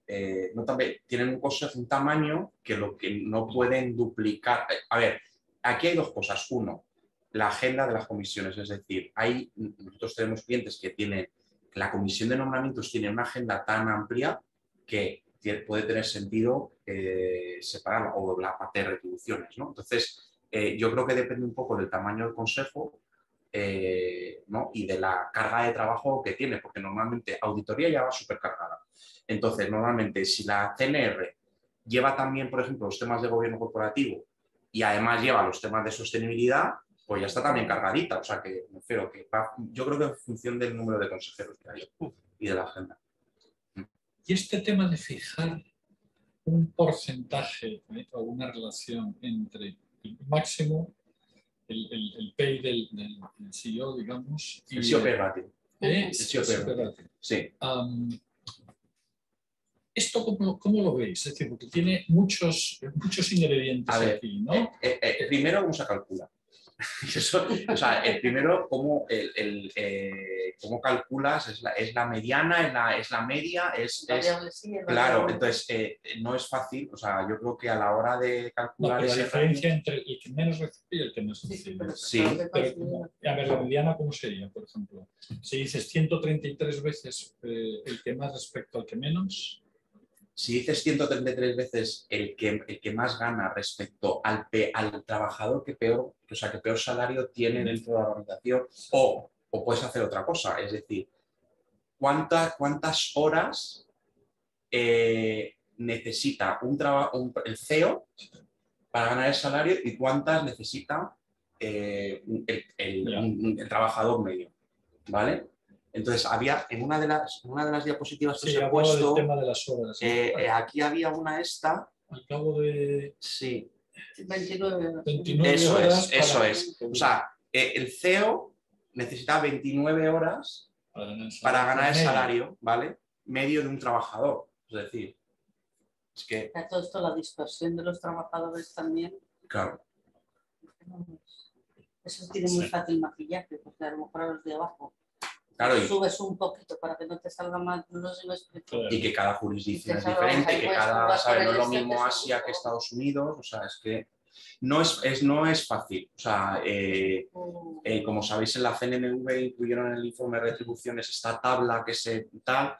no también, tienen un consejo, un tamaño que lo que no pueden duplicar. A ver, aquí hay dos cosas. Uno, la agenda de las comisiones, es decir, nosotros tenemos clientes que tienen, la comisión de nombramientos tiene una agenda tan amplia que puede tener sentido separarla o la parte de retribuciones, ¿no? Entonces, yo creo que depende un poco del tamaño del consejo. ¿No? Y de la carga de trabajo que tiene, porque normalmente auditoría ya va súper cargada. Entonces, normalmente, si la CNR lleva también, por ejemplo, los temas de gobierno corporativo y además lleva los temas de sostenibilidad, pues ya está también cargadita. O sea, que me refiero que yo creo que en función del número de consejeros que hay y de la agenda. Y este tema de fijar un porcentaje o una relación entre el máximo, el pay del CEO, digamos, y el COP ratio. el COP ratio. Sí. ¿Esto cómo lo veis? Es decir, porque tiene muchos ingredientes aquí, ¿no? Primero, ¿cómo se calcula? Eso, o sea, el primero, cómo calculas, es la mediana, es la media, claro, entonces no es fácil, o sea, yo creo que a la hora de calcular la diferencia ratio, entre el que menos recibe y el que más recibe. Sí. Pero, a ver, la mediana, ¿cómo sería, por ejemplo? Si dices 133 veces el que más respecto al que menos... Si dices 133 veces el que más gana respecto al trabajador que peor salario tiene dentro de la organización, o puedes hacer otra cosa, es decir, ¿cuántas horas necesita el CEO para ganar el salario y cuántas necesita el trabajador medio? ¿Vale? Entonces, había en una de las diapositivas que os he puesto, del tema de las horas. aquí había una al cabo de... Sí. 29 horas. Eso es. O sea, el CEO necesita 29 horas para ganar el salario, ¿vale? Medio de un trabajador. Es decir, es que... Todo esto, la dispersión de los trabajadores también. Claro. Eso tiene muy fácil maquillaje, porque a lo mejor a los de abajo Claro, subes un poquito para que no te salga mal, no sé si me explico. Y que cada jurisdicción es diferente, que cada, ¿sabes? No es lo mismo Asia que Estados Unidos, o sea, es que no es fácil. O sea, como sabéis, en la CNMV incluyeron en el informe de retribuciones esta tabla que se tal.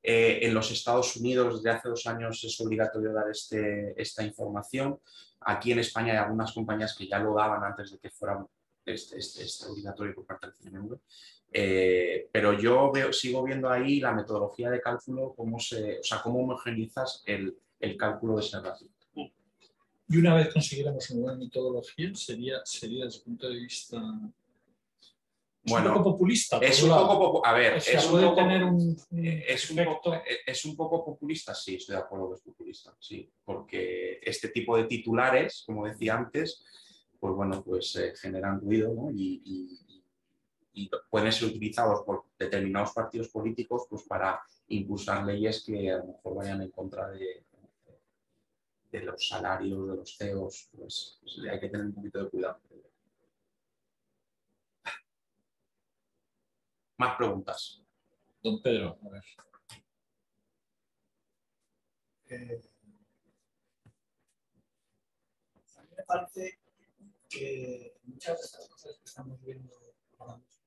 En los Estados Unidos, desde hace 2 años, es obligatorio dar esta información. Aquí en España hay algunas compañías que ya lo daban antes de que fuera este obligatorio por parte del CNMV. Pero yo sigo viendo ahí la metodología de cálculo, cómo homogeneizas el cálculo de ese ratio. Y una vez consiguiéramos una buena metodología, sería desde el punto de vista... Bueno, un poco populista. Es un poco, a ver, o sea, puede tener es un poco populista, sí, estoy de acuerdo que es populista, sí, porque este tipo de titulares, como decía antes, pues bueno, pues generan ruido, ¿no? Y y pueden ser utilizados por determinados partidos políticos pues, para impulsar leyes que a lo mejor vayan en contra de los salarios de los CEOs, pues hay que tener un poquito de cuidado. Más preguntas. Don Pedro, a ver. A mí me parece que muchas de estas cosas que estamos viendo ahora mismo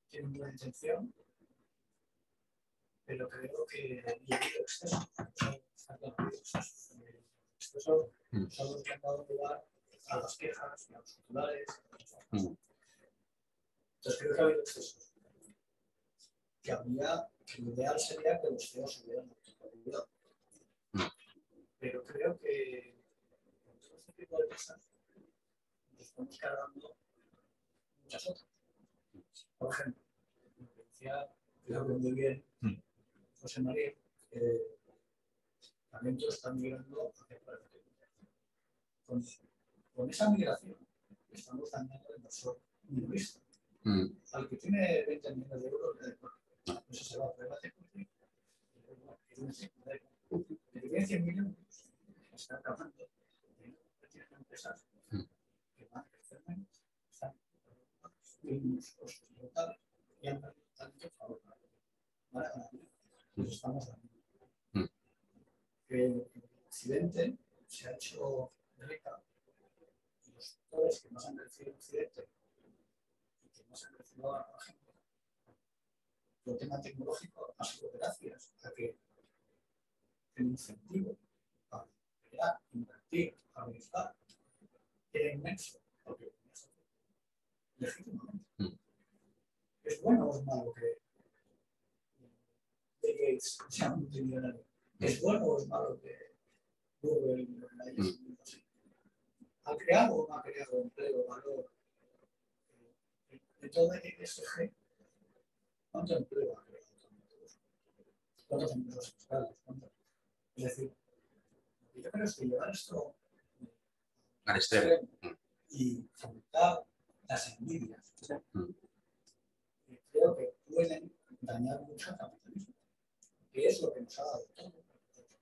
tienen buena intención, pero creo que ha habido excesos. Estos son los que han dado lugar a las quejas y a los titulares. Entonces creo que ha habido excesos. Que lo ideal sería que los CEOs hubieran autoridad. Pero creo que con todo este tipo de cosas nos estamos cargando muchas otras. Por ejemplo, lo que decía, creo que muy bien José María, también todos están migrando hacia el con esa migración estamos dañando al inversor minorista. Al que tiene 20 millones de euros, eso se va a debate porque que tiene 100 millones, está acabando. Tienen empresas que van a crecer menos, están teniendo unos costos brutales y han perdido tanto favor para ganar. Nos estamos dando. El Occidente se ha hecho rica y los sectores que más han crecido en Occidente y que más han crecido ahora, por ejemplo, el tema tecnológico ha sido gracias a que el incentivo para crear, invertir, arriesgar era inmenso, porque legítimamente. ¿Es bueno o es malo que Bill Gates sea multimillonario? ¿Es bueno o es malo que Google haya sido así? ¿Ha creado o no ha creado empleo, valor? De todo ESG, ¿cuánto empleo ha creado? ¿Cuántos empleos sociales? Es decir, yo creo que llevar esto Al extremo y fomentar las envidias, creo que pueden dañar mucho al capitalismo, que es lo que nos ha dado todo,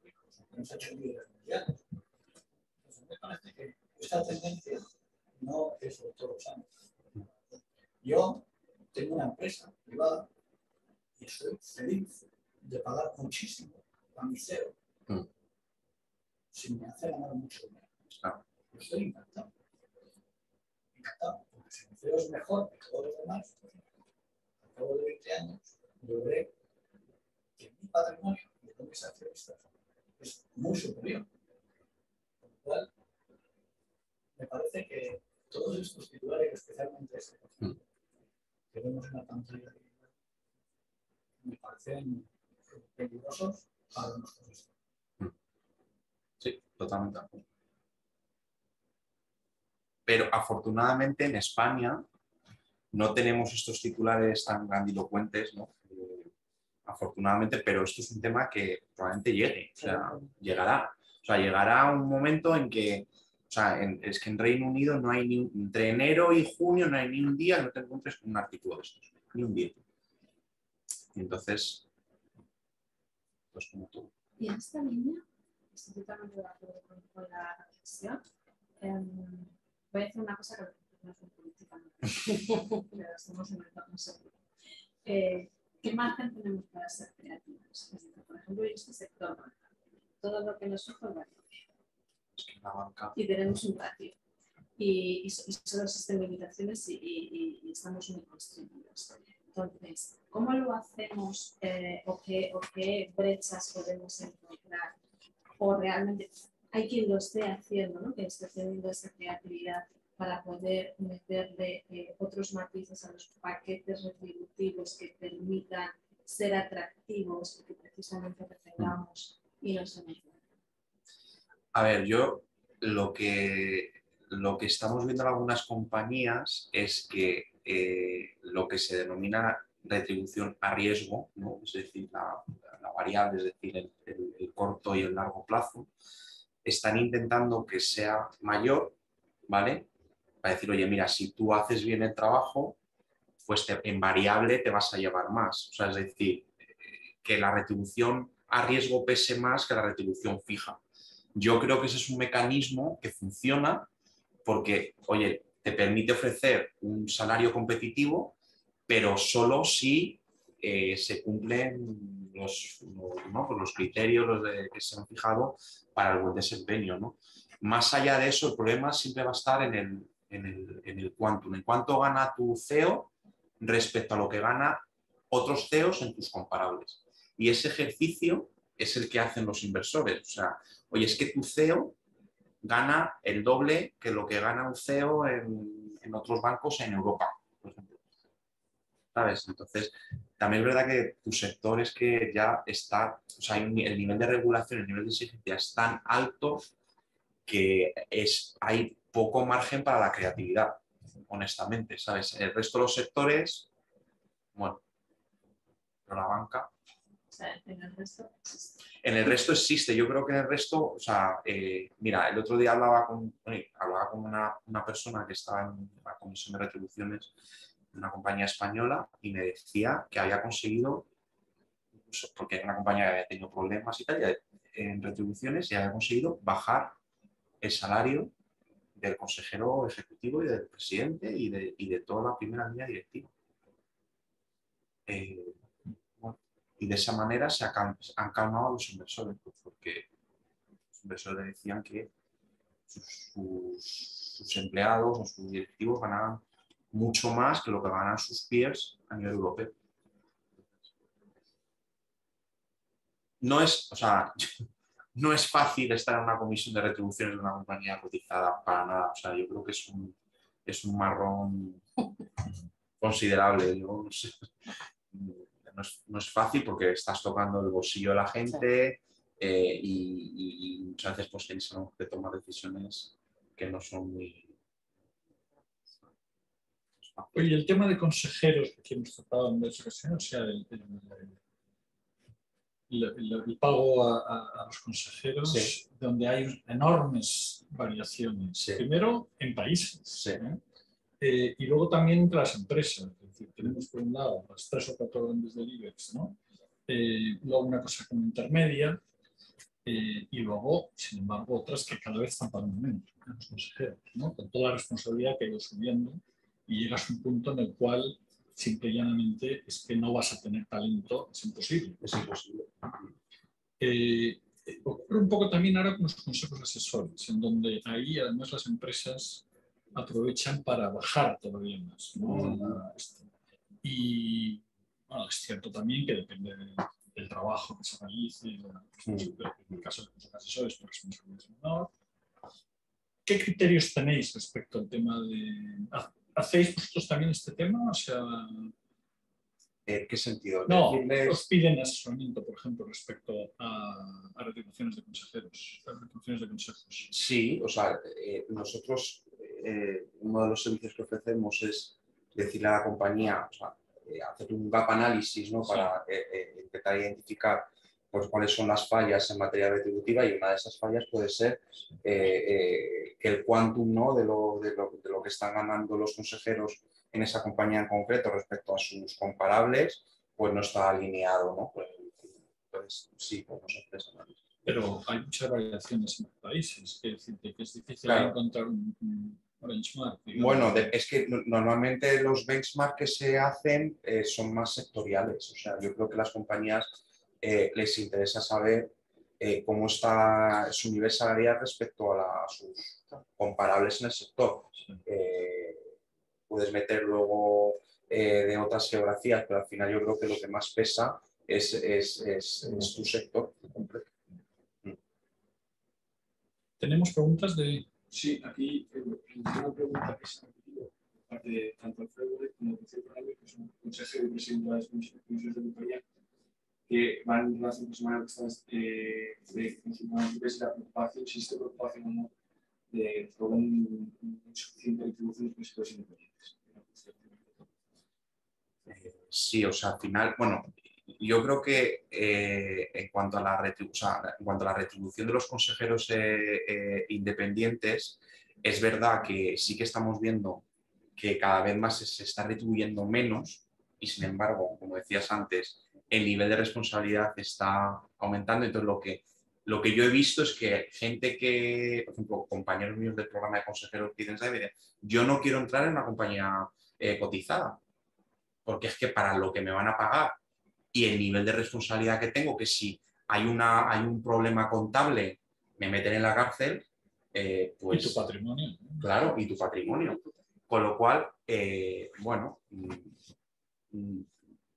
que nos ha hecho líderes mundiales. Entonces, me parece que esta tendencia no es de todos los años. Yo tengo una empresa privada y estoy feliz de pagar muchísimo a mi CEO si me hace ganar mucho dinero. Yo estoy encantado. Encantado, porque si mi CEO es mejor que todos los demás, al cabo de 20 años, yo veré que mi patrimonio y de mis accionistas es muy superior. Con lo cual, me parece que todos estos titulares, especialmente este, que vemos en la pantalla, me parecen peligrosos para nosotros. Sí, totalmente. Pero afortunadamente en España no tenemos estos titulares tan grandilocuentes, ¿no? Afortunadamente, pero esto es un tema que probablemente llegue, o sea, llegará. O sea, llegará un momento en que, o sea, es que en Reino Unido no hay entre enero y junio no hay ni un día que no te encuentres con un artículo de estos, ni un día. Y entonces, pues como tú. Y en esta línea, estoy totalmente de acuerdo con la reflexión. Voy a decir una cosa que no es muy política, pero estamos en el torno seguro. ¿Qué margen tenemos para ser creativos? Es decir, por ejemplo, en este sector, todo lo que nos ofrece, bueno, y tenemos un ratio. Y solo existen limitaciones y estamos muy constreñidos. Entonces, ¿cómo lo hacemos o qué brechas podemos encontrar? O realmente hay quien lo esté haciendo, ¿no? Que esté teniendo esa creatividad para poder meterle otros matices a los paquetes retributivos que permitan ser atractivos y que precisamente retengamos y no se nos den. A ver, yo lo que estamos viendo en algunas compañías es que lo que se denomina retribución a riesgo, ¿no? Es decir, la variable, es decir, el corto y el largo plazo, están intentando que sea mayor, ¿vale? para decir, oye, mira, si tú haces bien el trabajo, pues en variable te vas a llevar más. O sea, es decir, que la retribución a riesgo pese más que la retribución fija. Yo creo que ese es un mecanismo que funciona porque, oye, te permite ofrecer un salario competitivo, pero solo si se cumplen los criterios que se han fijado para el buen desempeño, ¿no? Más allá de eso, el problema siempre va a estar en el quantum. En cuánto gana tu CEO respecto a lo que gana otros CEOs en tus comparables. Y ese ejercicio es el que hacen los inversores. O sea, oye, es que tu CEO gana el doble que lo que gana un CEO en otros bancos en Europa, por ejemplo. ¿Sabes? Entonces, también es verdad que tu sector es que ya está, o sea, el nivel de regulación, el nivel de exigencia es tan alto que hay poco margen para la creatividad, honestamente, ¿sabes? El resto de los sectores, bueno, pero la banca. O sea, en el resto existe. En el resto existe, yo creo que en el resto, o sea, mira, el otro día hablaba con una persona que estaba en la comisión de retribuciones de una compañía española y me decía que había conseguido, porque era una compañía que había tenido problemas y tal, en retribuciones, y había conseguido bajar el salario del consejero ejecutivo y del presidente y de toda la primera línea directiva. Bueno, y de esa manera han calmado a los inversores, pues, porque los inversores decían que sus empleados o sus directivos ganaban mucho más que lo que ganan sus peers a nivel europeo. No es, o sea, no es fácil estar en una comisión de retribuciones de una compañía cotizada para nada. O sea, yo creo que es un marrón considerable. Yo no sé. No es fácil porque estás tocando el bolsillo de la gente y muchas veces pues tienes que tomar decisiones que no son muy... Oye, el tema de consejeros que hemos tratado en varias ocasiones, o sea, el pago a los consejeros, Sí. donde hay enormes variaciones. Sí. Primero, en países. Sí. Y luego también entre las empresas. Es decir, tenemos por un lado las 3 o 4 grandes del IBEX, ¿no? Luego una cosa como intermedia, y luego, sin embargo, otras que cada vez están pagando menos, los consejeros, ¿no? Con toda la responsabilidad que ha ido subiendo, y llegas a un punto en el cual simple y llanamente es que no vas a tener talento, es imposible. Es imposible. Ocurre un poco también ahora con los consejos asesores, en donde ahí además las empresas aprovechan para bajar todavía más, ¿no? Y bueno, es cierto también que depende del trabajo que se realice, en el caso de los asesores por responsabilidad menor. ¿Qué criterios tenéis respecto al tema de... ¿Hacéis vosotros también este tema? O sea... ¿En qué sentido? No, Decirles... os piden asesoramiento, por ejemplo, respecto a retribuciones de consejeros, a retribuciones de consejos. Sí, o sea, nosotros, uno de los servicios que ofrecemos es decirle a la compañía, o sea, hacer un gap análisis, ¿no? Para intentar identificar pues, cuáles son las fallas en materia retributiva, y una de esas fallas puede ser que el quantum, ¿no? de lo que están ganando los consejeros en esa compañía en concreto respecto a sus comparables, pues no está alineado, ¿no? Pues, entonces, sí, podemos hacer ese análisis. Pero hay muchas variaciones en los países, que es difícil Claro. encontrar un benchmark. Digamos. Bueno, es que normalmente los benchmarks que se hacen son más sectoriales. O sea, yo creo que a las compañías les interesa saber cómo está su nivel salarial respecto a sus comparables en el sector. Puedes meter luego de otras geografías, pero al final yo creo que lo que más pesa es tu sector completo. ¿Tenemos preguntas de...? Sí, aquí una pregunta que se ha repetido por parte de tanto Alfredo como de Rocío Fernández, que son consejero y presidente de las comisiones de auditoría, que van en relación con estas de la preocupación, si existe preocupación o no, de un insuficiente distribución de los consejos independientes. Sí, o sea, al final, bueno, yo creo que en cuanto a la retribución de los consejeros independientes, Es verdad que sí que estamos viendo que cada vez más se está retribuyendo menos y sin embargo, como decías antes, el nivel de responsabilidad está aumentando. Entonces lo que yo he visto es que gente que, por ejemplo, compañeros míos del programa de consejeros que dicen, yo no quiero entrar en una compañía cotizada, porque es que para lo que me van a pagar y el nivel de responsabilidad que tengo, que si hay un problema contable, me meten en la cárcel, pues... Y tu patrimonio. Claro, y tu patrimonio. Con lo cual, bueno,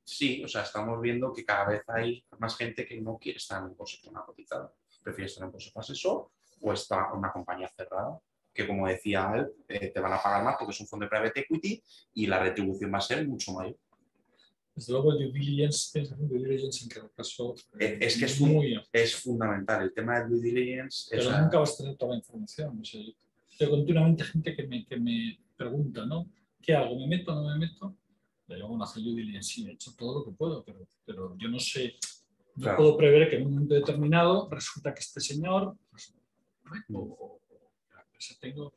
sí, o sea, estamos viendo que cada vez hay más gente que no quiere estar en un consejo cotizado. Prefiere estar en un consejo asesor o estar en una compañía cerrada, que como decía él, te van a pagar más porque es un fondo de private equity y la retribución va a ser mucho mayor. Desde luego, el due diligence en cada caso Es que es fundamental. El tema del due diligence... Pero nunca vas a tener toda la información. O sea, yo continuamente gente que me pregunta, ¿no? ¿Qué hago? ¿Me meto o no me meto? Le digo, bueno, hacer due diligence, sí, he hecho todo lo que puedo, pero yo no sé, no Claro. puedo prever que en un momento determinado resulta que este señor, pues, o la empresa tengo... O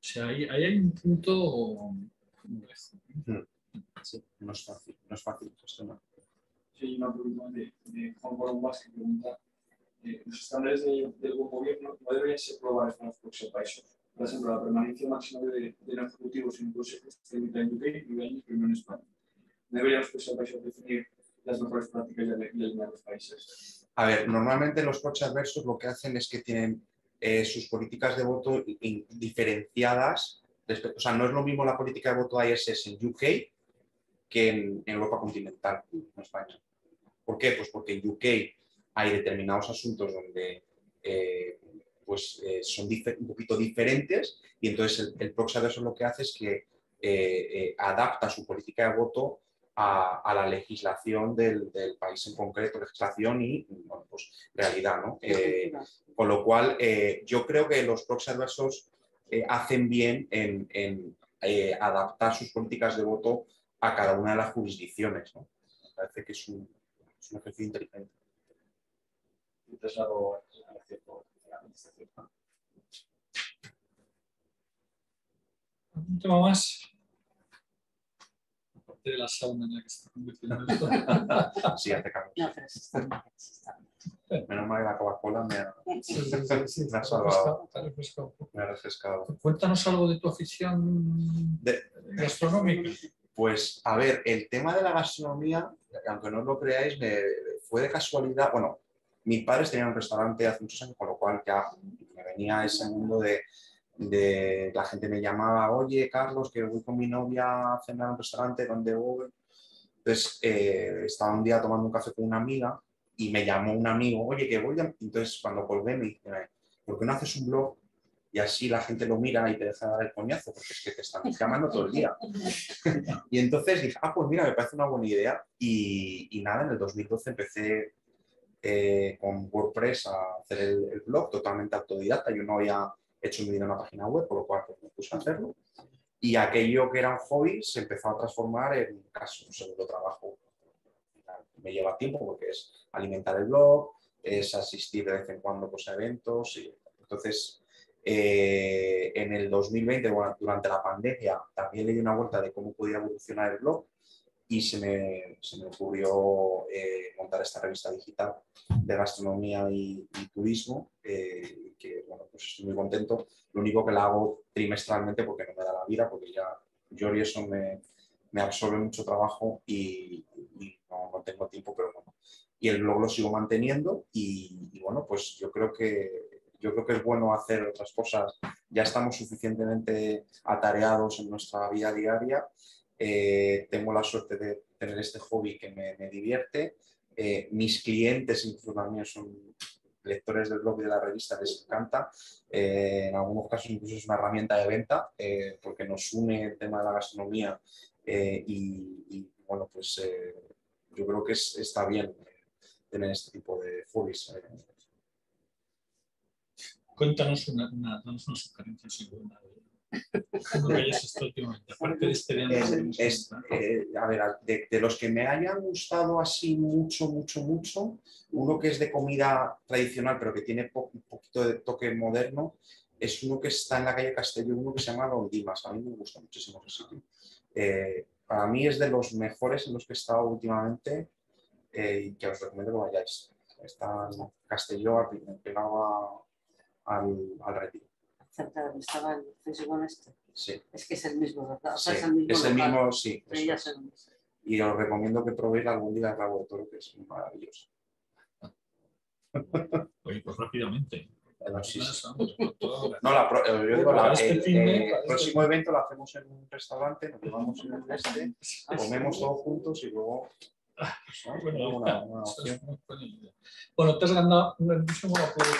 sea, ahí hay un punto... Sí, no es fácil gestionar. Sí, hay una pregunta de Juan Colombás que pregunta: los estándares del buen gobierno no deberían ser probables para los próximos países. Por ejemplo, la permanencia máxima de no ejecutivos en un consejo se limita en UK y 9 años primero en España. ¿No deberían los próximos países definir las mejores prácticas y alinear los países? A ver, normalmente los coches adversos lo que hacen es que tienen sus políticas de voto diferenciadas. O sea, no es lo mismo la política de voto ISS en UK que en Europa continental, en España. ¿Por qué? Pues porque en UK hay determinados asuntos donde son un poquito diferentes y entonces el proxy adverso lo que hace es que adapta su política de voto a la legislación del país en concreto, legislación y bueno, pues, realidad, ¿no? Con lo cual, yo creo que los proxy adversos hacen bien en adaptar sus políticas de voto a cada una de las jurisdicciones, ¿no? Me parece que es un ejercicio inteligente. Entonces, algo Un tema más. Aparte de la sauna en la que se está convirtiendo esto. Sí, hace calor. No, pero se está bien, se está bien. Menos mal que la Coca-Cola me ha Me ha salvado. refrescado un poco. Me ha refrescado. Cuéntanos algo de tu afición gastronómica. Pues, a ver, el tema de la gastronomía, aunque no os lo creáis, fue de casualidad. Bueno, mis padres tenían un restaurante hace muchos años, con lo cual ya me venía ese mundo de la gente me llamaba, oye, Carlos, que voy con mi novia a cenar a un restaurante, ¿dónde voy? Entonces, estaba un día tomando un café con una amiga y me llamó un amigo, oye, que voy a... Entonces, cuando colgué me dice, ¿por qué no haces un blog? Y así la gente lo mira y te deja dar el coñazo, porque es que te están llamando todo el día. Y entonces dije, pues mira, me parece una buena idea. Y nada, en el 2012 empecé con WordPress a hacer el blog totalmente autodidacta. Yo no había hecho mi vida en una página web, por lo cual pues, me puse a hacerlo. Y aquello que era un hobby se empezó a transformar en casi un segundo trabajo. Me lleva tiempo porque es alimentar el blog, es asistir de vez en cuando pues, a eventos. Y entonces, en el 2020, bueno, durante la pandemia, también le di una vuelta de cómo podía evolucionar el blog y se me ocurrió montar esta revista digital de gastronomía y turismo, que bueno, pues estoy muy contento. Lo único que la hago trimestralmente porque no me da la vida, porque ya yo y eso me absorbe mucho trabajo y no tengo tiempo, pero bueno. Y el blog lo sigo manteniendo y bueno, pues yo creo que es bueno hacer otras cosas. Ya estamos suficientemente atareados en nuestra vida diaria. Tengo la suerte de tener este hobby que me divierte. Mis clientes incluso también son lectores del blog y de la revista, les encanta. En algunos casos incluso es una herramienta de venta porque nos une el tema de la gastronomía y bueno, pues yo creo que está bien tener este tipo de hobbies. Cuéntanos danos una sugerencia segura de que hayas estado últimamente. Aparte de este de a ver, de los que me hayan gustado así mucho, uno que es de comida tradicional pero que tiene un poquito de toque moderno, es uno que está en la calle Castelló, uno que se llama Don Dimas. A mí me gusta muchísimo ese sitio. Para mí es de los mejores en los que he estado últimamente y que os recomiendo que vayáis. Está en Castelló, pegado al Retiro. Cerca de donde estaba el físico este. Sí. Es que es el mismo, ¿verdad? O sea, Sí, es el mismo. es el local. mismo, sí. Sí, ya sé dónde es. Y os recomiendo que probéis algún día el rabo de toro, que es maravilloso. Oye, pues rápidamente. Bueno, sí, sí. Vamos, con todo. No, yo digo, Para este fin de- el para este próximo fin. evento lo hacemos en un restaurante, nos llevamos en el este, comemos todos juntos y luego... ¿no? Bueno, una eso opción. es muy buena idea. Bueno, te has ganado un grandísimo aplauso.